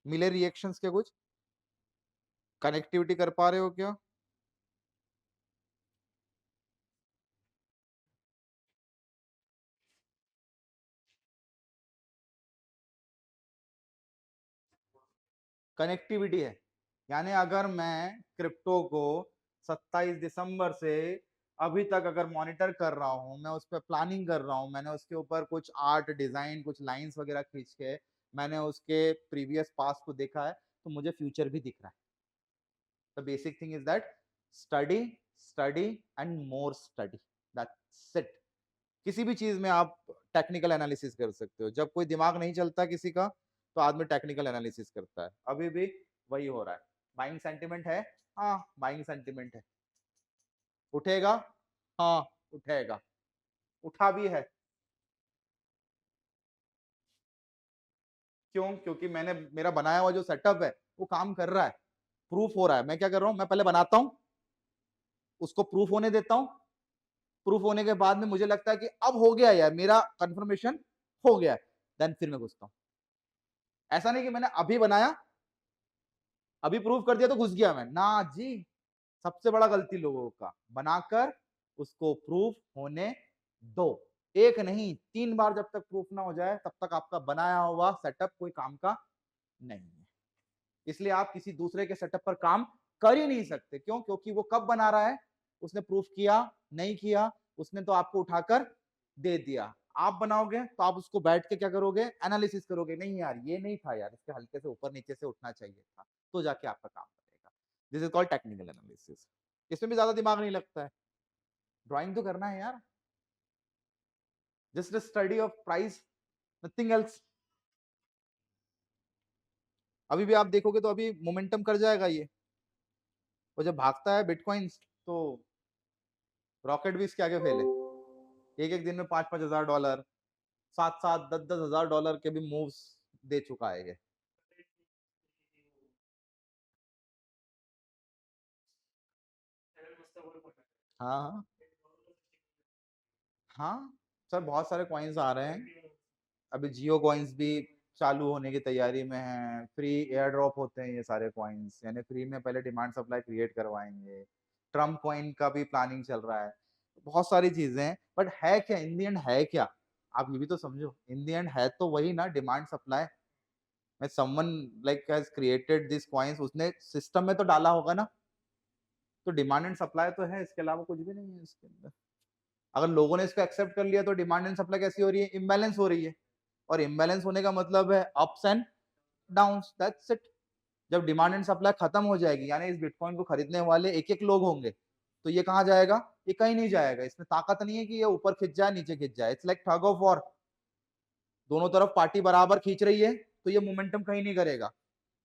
मिले रिएक्शंस के कुछ, कनेक्टिविटी कर पा रहे हो क्या? कनेक्टिविटी है, यानी अगर मैं क्रिप्टो को 27 दिसंबर से अभी तक अगर मॉनिटर कर रहा हूं, मैं उस पर प्लानिंग कर रहा हूं, मैंने उसके ऊपर कुछ आर्ट डिजाइन, कुछ लाइंस वगैरह खींच के मैंने उसके प्रीवियस पास्ट को देखा है, तो मुझे फ्यूचर भी दिख रहा है। The basic thing is that study study and more study, that's it. किसी भी चीज में आप टेक्निकल एनालिसिस कर सकते हो, जब कोई दिमाग नहीं चलता किसी का तो आदमी टेक्निकल एनालिसिस करता है। अभी भी वही हो रहा है। बाइंग सेंटिमेंट है, हाँ बाइंग सेंटिमेंट है, उठेगा, हाँ उठेगा, उठा भी है। क्यों? क्योंकि मैंने, मेरा बनाया हुआ जो सेटअप है वो काम कर रहा है, प्रूफ हो रहा है। मैं क्या कर रहा हूं, मैं पहले बनाता हूं, उसको प्रूफ होने देता हूं, प्रूफ होने के बाद में मुझे लगता है कि अब हो गया यार, मेरा कंफर्मेशन हो गया, देन फिर मैं घुसता हूं। ऐसा नहीं कि मैंने अभी बनाया, अभी प्रूफ कर दिया तो घुस गया मैं, ना जी। सबसे बड़ा गलती लोगों का, बनाकर उसको प्रूफ होने दो। एक नहीं 3 बार जब तक प्रूफ ना हो जाए तब तक आपका बनाया हुआ सेटअप कोई काम का नहीं है। इसलिए आप किसी दूसरे के सेटअप पर काम कर ही नहीं सकते। क्यों? क्योंकि वो कब बना रहा है, उसने प्रूफ किया नहीं किया, उसने तो आपको उठाकर दे दिया। आप बनाओगे तो आप उसको बैठ के क्या करोगे, एनालिसिस करोगे, नहीं यार ये नहीं था यार, इसके हल्के से ऊपर नीचे से उठना चाहिए था, तो जाके आपका काम करेगा। This is called technical analysis. इसमें भी ज्यादा दिमाग नहीं लगता है, ड्राइंग तो करना है यार, just study of price, nothing else. अभी भी आप देखोगे तो अभी मोमेंटम कर जाएगा ये, और जब भागता है बिटकॉइंस तो रॉकेट भी इसके आगे फेल है। एक एक दिन में $5,000, 7,000, 10,000, 10,000 डॉलर के भी मूव्स दे चुका है ये। हाँ हाँ हाँ सर, बहुत सारे कॉइन्स आ रहे हैं। अभी जियो कॉइन्स भी चालू होने की तैयारी में है, फ्री एयर ड्रॉप होते हैं ये सारे कॉइन्स, यानी फ्री में पहले डिमांड सप्लाई क्रिएट करवाएंगे। ट्रम्प कॉइन का भी प्लानिंग चल रहा है, बहुत सारी चीजें हैं। बट है क्या इन दी एंड, है क्या, आप ये भी तो समझो, इन दी एंड है तो वही ना, डिमांड सप्लाई में। Someone like has created this coins, उसने सिस्टम में तो डाला होगा ना, तो डिमांड एंड सप्लाई तो है, इसके अलावा कुछ भी नहीं है इसके अंदर। अगर लोगों ने इसको एक्सेप्ट कर लिया तो डिमांड एंड सप्लाई कैसी हो रही है, इम्बैलेंस हो रही है, और इम्बैलेंस होने का मतलब है ups and downs, that's it. जब डिमांड एंड सप्लाई खत्म हो जाएगी, यानी इस बिटकॉइन को खरीदने वाले एक एक लोग होंगे, तो ये कहां जाएगा, ये कहीं नहीं जाएगा। इसमें ताकत नहीं है कि ये ऊपर खिंच जाए नीचे खिंच जाए। It's like tug of war, दोनों तरफ पार्टी बराबर खींच रही है, तो ये मोमेंटम कहीं नहीं करेगा।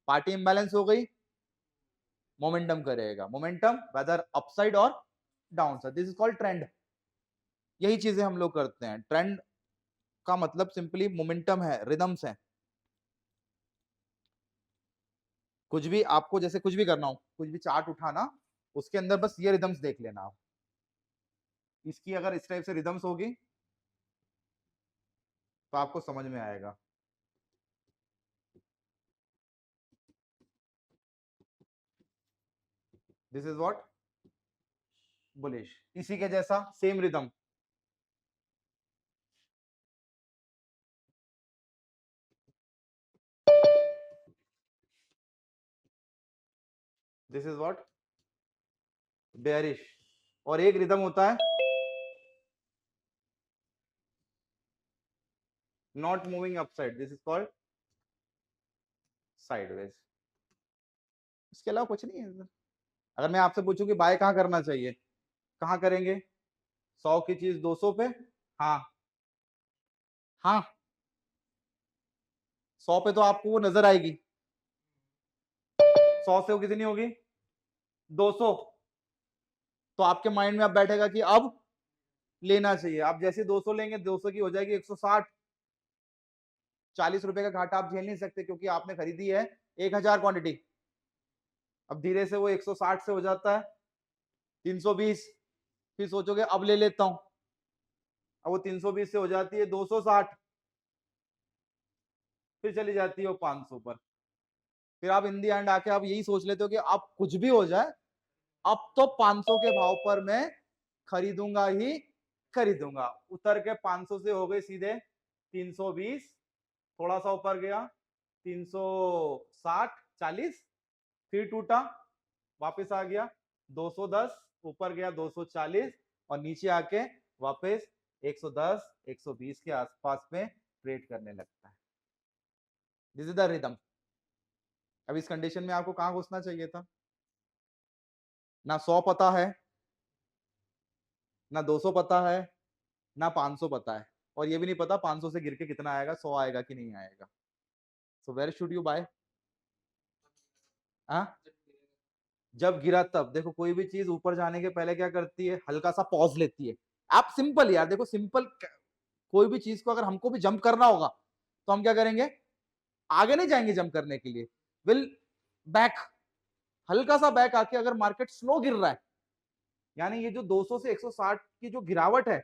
पार्टी इम्बैलेंस हो गई, मोमेंटम करेगा, मोमेंटम वेदर अपसाइड और down side, this is called trend. यही चीजें हम लोग करते हैं। ट्रेंड का मतलब सिंपली मोमेंटम है, रिदम्स है। कुछ भी आपको, जैसे कुछ भी करना हो, कुछ भी चार्ट उठाना, उसके अंदर बस ये रिदम्स देख लेना आप, इसकी अगर इस टाइप से रिदम्स होगी तो आपको समझ में आएगा। दिस इज व्हाट बुलिश, इसी के जैसा same rhythm. This is what bearish, और एक रिदम होता है not moving upside, this is called sideways. इसके अलावा कुछ नहीं है। अगर मैं आपसे पूछूं कि बाय कहाँ करना चाहिए, कहाँ करेंगे? 100 की चीज 200 पे, हाँ हाँ 100 पे तो आपको वो नजर आएगी, 100 से वो कितनी होगी 200, तो आपके माइंड में अब बैठेगा कि अब लेना चाहिए। आप जैसे 200 लेंगे 200 की हो जाएगी 160, 40 रुपए का घाटा आप झेल नहीं सकते क्योंकि आपने खरीदी है 1000 क्वांटिटी। अब धीरे से वो 160 से हो जाता है 320, फिर सोचोगे अब ले लेता हूं, अब वो 320 से हो जाती है 260, फिर चली जाती है वो 500 पर। फिर आप इन दी एंड आके आप यही सोच लेते हो कि अब कुछ भी हो जाए अब तो 500 के भाव पर मैं खरीदूंगा ही खरीदूंगा। उतर के 500 से हो गए सीधे 320, थोड़ा सा ऊपर गया 360, 40, फिर टूटा वापस आ गया 210, ऊपर गया 240 और नीचे आके वापस 110, 120 के आसपास में ट्रेड करने लगता है। This is the rhythm. अब इस कंडीशन में आपको कहां घुसना चाहिए था? ना 100 पता है, ना 200 पता है, ना 500 पता है, और ये भी नहीं पता 500 से गिर के कितना आएगा, 100 आएगा कि नहीं आएगा। So where should you buy? जब गिरा तब। देखो कोई भी चीज ऊपर जाने के पहले क्या करती है, हल्का सा पॉज लेती है। आप सिंपल यार देखो, सिंपल कोई भी चीज को अगर हमको भी जंप करना होगा तो हम क्या करेंगे, आगे नहीं जाएंगे जंप करने के लिए, विल बैक, हल्का सा बैक आके अगर मार्केट स्लो गिर रहा है, यानी ये जो 200 से 160 की जो गिरावट है,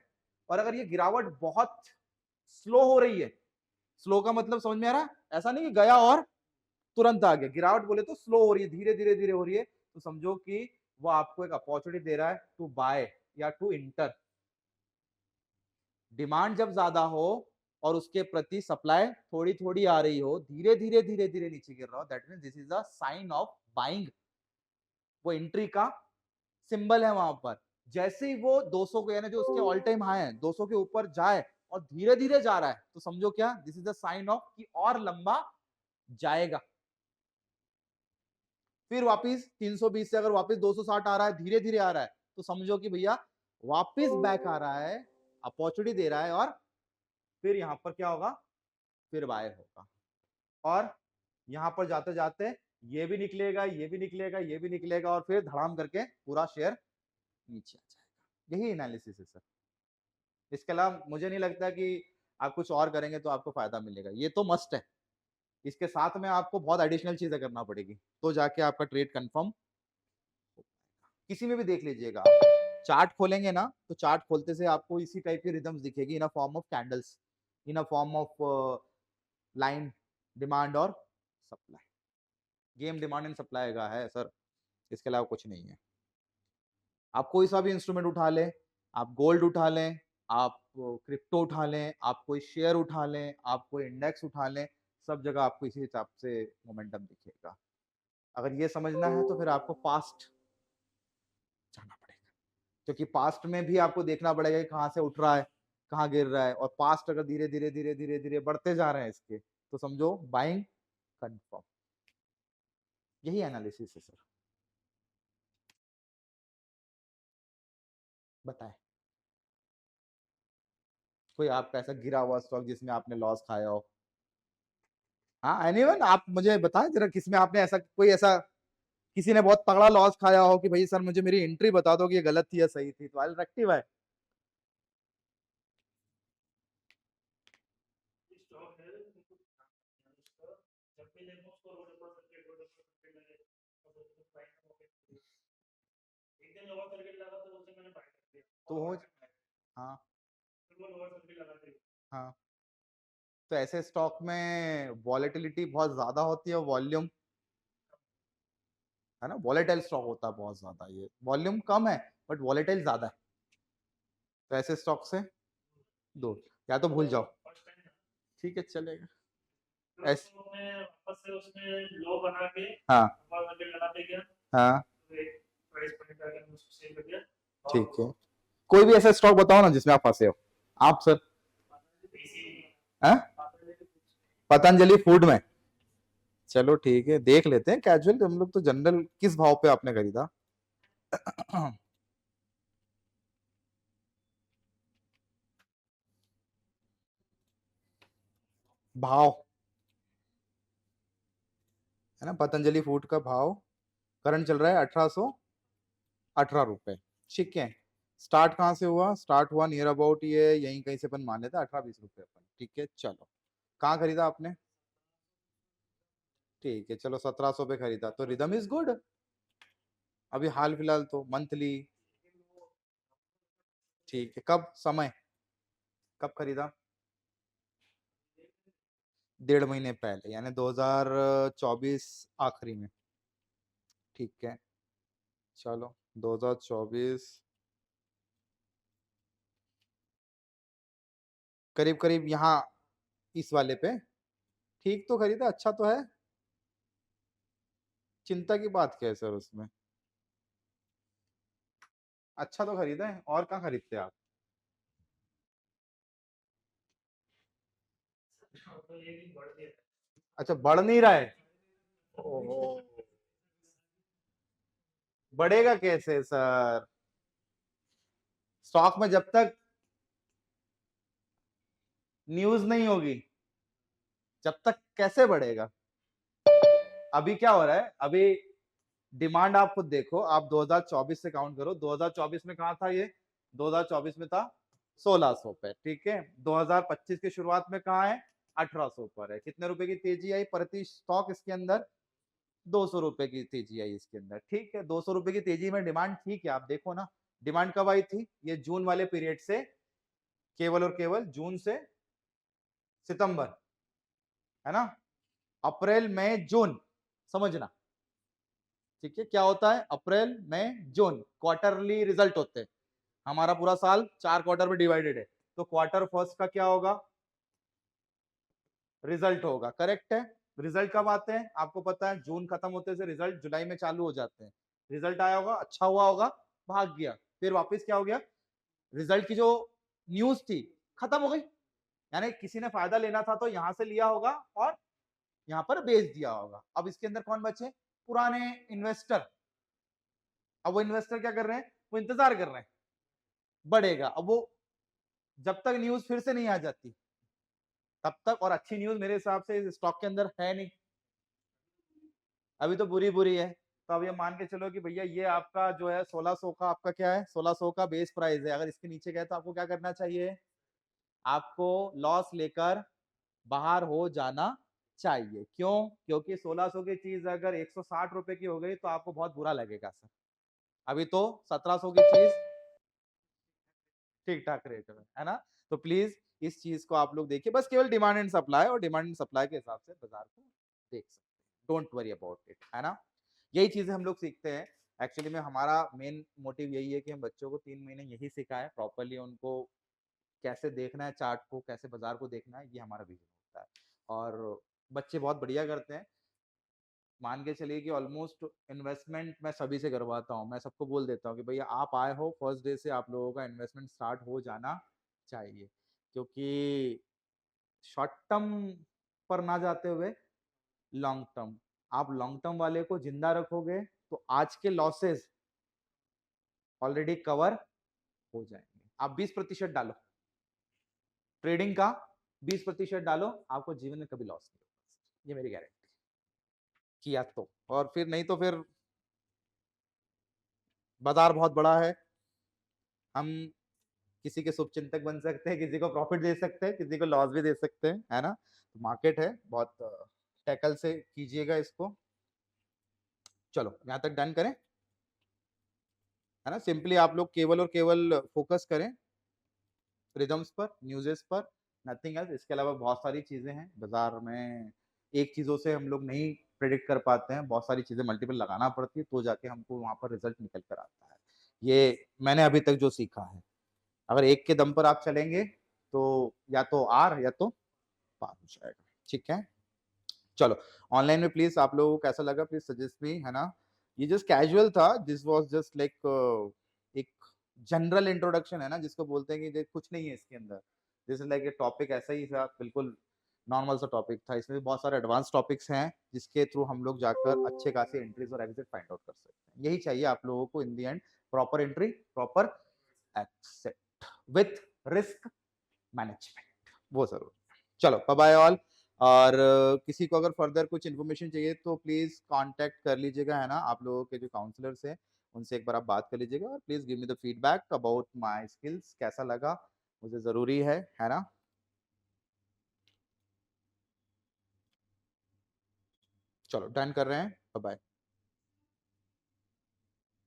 और अगर ये गिरावट बहुत स्लो हो रही है, स्लो का मतलब समझ में आ रहा है, ऐसा नहीं कि गया और तुरंत आ गया, गिरावट बोले तो स्लो हो रही है, धीरे धीरे धीरे हो रही है, तो समझो कि वो आपको एक अपॉर्चुनिटी दे रहा है टू बाय या टू इंटर। डिमांड जब ज्यादा हो और उसके प्रति सप्लाई थोड़ी थोड़ी आ रही हो, धीरे धीरे धीरे धीरे नीचे गिर रहा हो, that means this is a sign of buying. वो एंट्री का सिंबल है वहां पर। जैसे ही वो 200 को, यानी जो उसके ऑल टाइम हाई है 200 के ऊपर जाए और धीरे धीरे जा रहा है, तो समझो क्या, this is the sign of कि और लंबा जाएगा। फिर वापस 320 से अगर वापस 260 आ रहा है, धीरे धीरे आ रहा है, तो समझो कि भैया वापस बैक आ रहा है, अपॉर्चुनिटी दे रहा है, और फिर यहां पर क्या होगा, फिर बाय होगा, और यहां पर जाते जाते ये भी निकलेगा, ये भी निकलेगा, ये भी निकलेगा, और फिर धड़ाम करके पूरा शेयर नीचे आ जाएगा। यही एनालिसिस है सर। इसके अलावा मुझे नहीं लगता कि आप कुछ और करेंगे तो आपको फायदा मिलेगा। ये तो मस्ट है, इसके साथ में आपको बहुत एडिशनल चीजें करना पड़ेगी तो जाके आपका ट्रेड कंफर्म। किसी में भी देख लीजिएगा आप, चार्ट खोलेंगे ना तो चार्ट खोलते से आपको इसी टाइप की रिदम्स दिखेगी, in a form of candles, in a form of line, demand और supply. Game demand and supply का है सर, इसके अलावा कुछ नहीं है। आप कोई सा भी इंस्ट्रूमेंट उठा लें, आप गोल्ड उठा लें, आप क्रिप्टो उठा लें, आप कोई शेयर उठा लें, आप कोई इंडेक्स उठा लें, सब जगह आपको इसी हिसाब से मोमेंटम दिखेगा। अगर ये समझना है तो फिर आपको पास्ट जाना पड़ेगा, क्योंकि पास्ट में भी आपको देखना पड़ेगा कि कहाँ से उठ रहा है, कहाँ गिर रहा है, और पास्ट अगर धीरे धीरे धीरे धीरे धीरे बढ़ते जा रहे हैं इसके, तो समझो बाइंग कंफर्म। यही एनालिसिस है सर। बताएं कोई आपका ऐसा गिरा हुआ स्टॉक जिसमें आपने लॉस खाया हो? हाँ एनीवन, आप मुझे बताएं जरा, किसमें आपने ऐसा कोई ऐसा, किसी ने बहुत तगड़ा लॉस खाया हो कि भाई सर मुझे मेरी एंट्री बता दो कि ये गलत थी या सही थी, तो आई विल रेक्टिफाई। स्टॉक है उनको उसका, जब भी देखो उसको रोड पर सर्किट लगे, और उसको फाइट हो गई, एक दिन लोअर सर्किट लगा तो उसे मैंने बाय कर दिया, तो हो, हाँ फिर वो लोअर सर्किट लगा दी। हाँ, तो ऐसे स्टॉक में वॉलेटिलिटी बहुत ज्यादा होती है, वॉल्यूम है ना, वॉलेटाइल स्टॉक होता है बहुत ज्यादा, ये वॉल्यूम कम है बट वॉलेटाइल ज्यादा है, तो ऐसे स्टॉक से दूर, या तो भूल जाओ, फर्स्ट टाइम ठीक है चलेगा। फिर ऐस उसको मैं वापस से उसमें लो बना के हाँ लोअर सर्किट लगाते गया, हाँ तो एक प्राइस पॉइंट आ गया, मैंने उसको सेल कर दिया। ठीक है, कोई भी ऐसा स्टॉक बताओ ना जिसमें आप फंसे हो आप सर। हाँ? पतंजलि फूड में, चलो ठीक है देख लेते हैं कैजुअल हम लोग तो। जनरल किस भाव पे आपने खरीदा? भाव है ना, पतंजलि फूड का भाव करंट चल रहा है 1818 रुपए। ठीक है, स्टार्ट कहाँ से हुआ? स्टार्ट हुआ नियर अबाउट ये यहीं कहीं से अपन मान लेते 18-20 रुपए अपन। ठीक है चलो, कहाँ खरीदा आपने? ठीक है चलो 1700 पे खरीदा, तो रिदम इज गुड। अभी हाल फिलहाल तो मंथली। ठीक है, कब समय कब खरीदा? 1.5 महीने पहले, यानी 2024 आखिरी में। ठीक है चलो 2024 करीब करीब यहाँ इस वाले पे ठीक तो खरीदा, अच्छा तो है। चिंता की बात क्या है सर उसमें? अच्छा तो खरीदा है, और कहाँ खरीदते आप? तो ये भी बढ़ गया। अच्छा बढ़ नहीं रहा है, ओहो बढ़ेगा कैसे सर? स्टॉक में जब तक न्यूज नहीं होगी जब तक कैसे बढ़ेगा? अभी क्या हो रहा है, अभी डिमांड आप खुद देखो, आप 2024 से काउंट करो। 2024 में कहा था ये? 2024 में था 1600 पे। ठीक है, 2025 की शुरुआत में कहा है? 1800 पर है। कितने रुपए की तेजी आई प्रति स्टॉक इसके अंदर? 200 रुपए की तेजी आई इसके अंदर। ठीक है, 200 रुपए की तेजी में डिमांड ठीक है, आप देखो ना डिमांड कब आई थी? ये जून वाले पीरियड से, केवल और केवल जून से सितंबर, है ना? अप्रैल मई जून समझना। ठीक है, क्या होता है? अप्रैल मई जून क्वार्टरली रिजल्ट होते हैं। हमारा पूरा साल 4 क्वार्टर में डिवाइडेड है, तो क्वार्टर फर्स्ट का क्या होगा? रिजल्ट होगा। करेक्ट है। रिजल्ट कब आते हैं आपको पता है? जून खत्म होते से रिजल्ट जुलाई में चालू हो जाते हैं। रिजल्ट आया होगा, अच्छा हुआ होगा, भाग गया, फिर वापस क्या हो गया? रिजल्ट की जो न्यूज थी खत्म हो गई, यानी किसी ने फायदा लेना था तो यहां से लिया होगा और यहां पर बेच दिया होगा। अब इसके अंदर कौन बचे? पुराने इन्वेस्टर। अब वो इन्वेस्टर क्या कर रहे हैं? वो इंतजार कर रहे हैं बढ़ेगा। अब वो जब तक न्यूज फिर से नहीं आ जाती तब तक, और अच्छी न्यूज मेरे हिसाब से इस स्टॉक के अंदर है नहीं, अभी तो बुरी बुरी है। तो अब ये मान के चलो कि भैया ये आपका जो है 1600 का, आपका क्या है? 1600 का बेस प्राइस है। अगर इसके नीचे गए तो आपको क्या करना चाहिए? आपको लॉस लेकर बाहर हो जाना चाहिए। क्यों? क्योंकि 1600 की चीज अगर 160 रुपए की हो गई तो आपको बहुत बुरा लगेगा सर। अभी तो 1700 की चीज ठीक ठाक रेट में है ना। तो प्लीज इस चीज को आप लोग देखिए, बस केवल डिमांड एंड सप्लाई, और डिमांड एंड सप्लाई के हिसाब से बाजार को देख सकते हैं। डोंट वरी अबाउट इट, है ना। यही चीजें हम लोग सीखते हैं। एक्चुअली में हमारा मेन मोटिव यही है कि हम बच्चों को 3 महीने यही सिखाएं प्रॉपरली, उनको कैसे देखना है चार्ट को, कैसे बाजार को देखना है, ये हमारा विजन होता है। और बच्चे बहुत बढ़िया करते हैं। मान के चलिए कि ऑलमोस्ट इन्वेस्टमेंट मैं सभी से करवाता हूँ। मैं सबको बोल देता हूँ कि भैया आप आए हो फर्स्ट डे से आप लोगों का इन्वेस्टमेंट स्टार्ट हो जाना चाहिए, क्योंकि शॉर्ट टर्म पर ना जाते हुए लॉन्ग टर्म, आप लॉन्ग टर्म वाले को जिंदा रखोगे तो आज के लॉसेस ऑलरेडी कवर हो जाएंगे। आप 20% डालो ट्रेडिंग का, 20% डालो, आपको जीवन में कभी लॉस नहीं होगा, ये मेरी गारंटी। किया तो, और फिर नहीं तो फिर बाजार बहुत बड़ा है, हम किसी के शुभ चिंतक बन सकते हैं, किसी को प्रॉफिट दे सकते हैं, किसी को लॉस भी दे सकते हैं, है ना। तो मार्केट है, बहुत टैकल से कीजिएगा इसको। चलो यहाँ तक डन करें, है ना। सिंपली आप लोग केवल और केवल फोकस करें रिदम्स पर, न्यूज़ेस पर, नथिंग एल्स। इसके अलावा बहुत सारी चीजें हैं बाजार में, एक चीजों से हम लोग नहीं प्रेडिक्ट कर पाते हैं, बहुत सारी चीजें मल्टीपल लगाना पड़ती है तो जाके हमको वहां पर रिजल्ट निकल कर आता है। ये मैंने अभी तक जो सीखा है। अगर एक के दम पर आप चलेंगे तो या तो आर या तो पार हो जाएगा। ठीक है, चलो ऑनलाइन में प्लीज आप लोगों को कैसा लगा प्लीज सजेस्ट भी, है ना। ये जस्ट कैजुअल था, दिस वाज जस्ट लाइक एक जनरल इंट्रोडक्शन है ना, जिसको बोलते हैं कि देख कुछ नहीं है इसके अंदर, this is like a topic ऐसा ही था, बिल्कुल नॉर्मल सा टॉपिक था। इसमें भी बहुत सारे एडवांस टॉपिक्स हैं जिसके थ्रू हम लोग जाकर अच्छे खासे एंट्रीज और एग्जिट फाइंड आउट कर सकते हैं। यही चाहिए आप लोगों को in the end, proper entry, proper exit with risk management, वो जरूर। चलो बाय बाय ऑल। और किसी को अगर फर्दर कुछ इन्फॉर्मेशन चाहिए तो प्लीज कांटेक्ट कर लीजिएगा, है ना, आप लोगों के जो काउंसलर्स हैं उनसे एक बार आप बात कर लीजिएगा, और please give me the feedback about my skills, कैसा लगा मुझे जरूरी है ना। चलो डन कर रहे हैं, बाय बाय।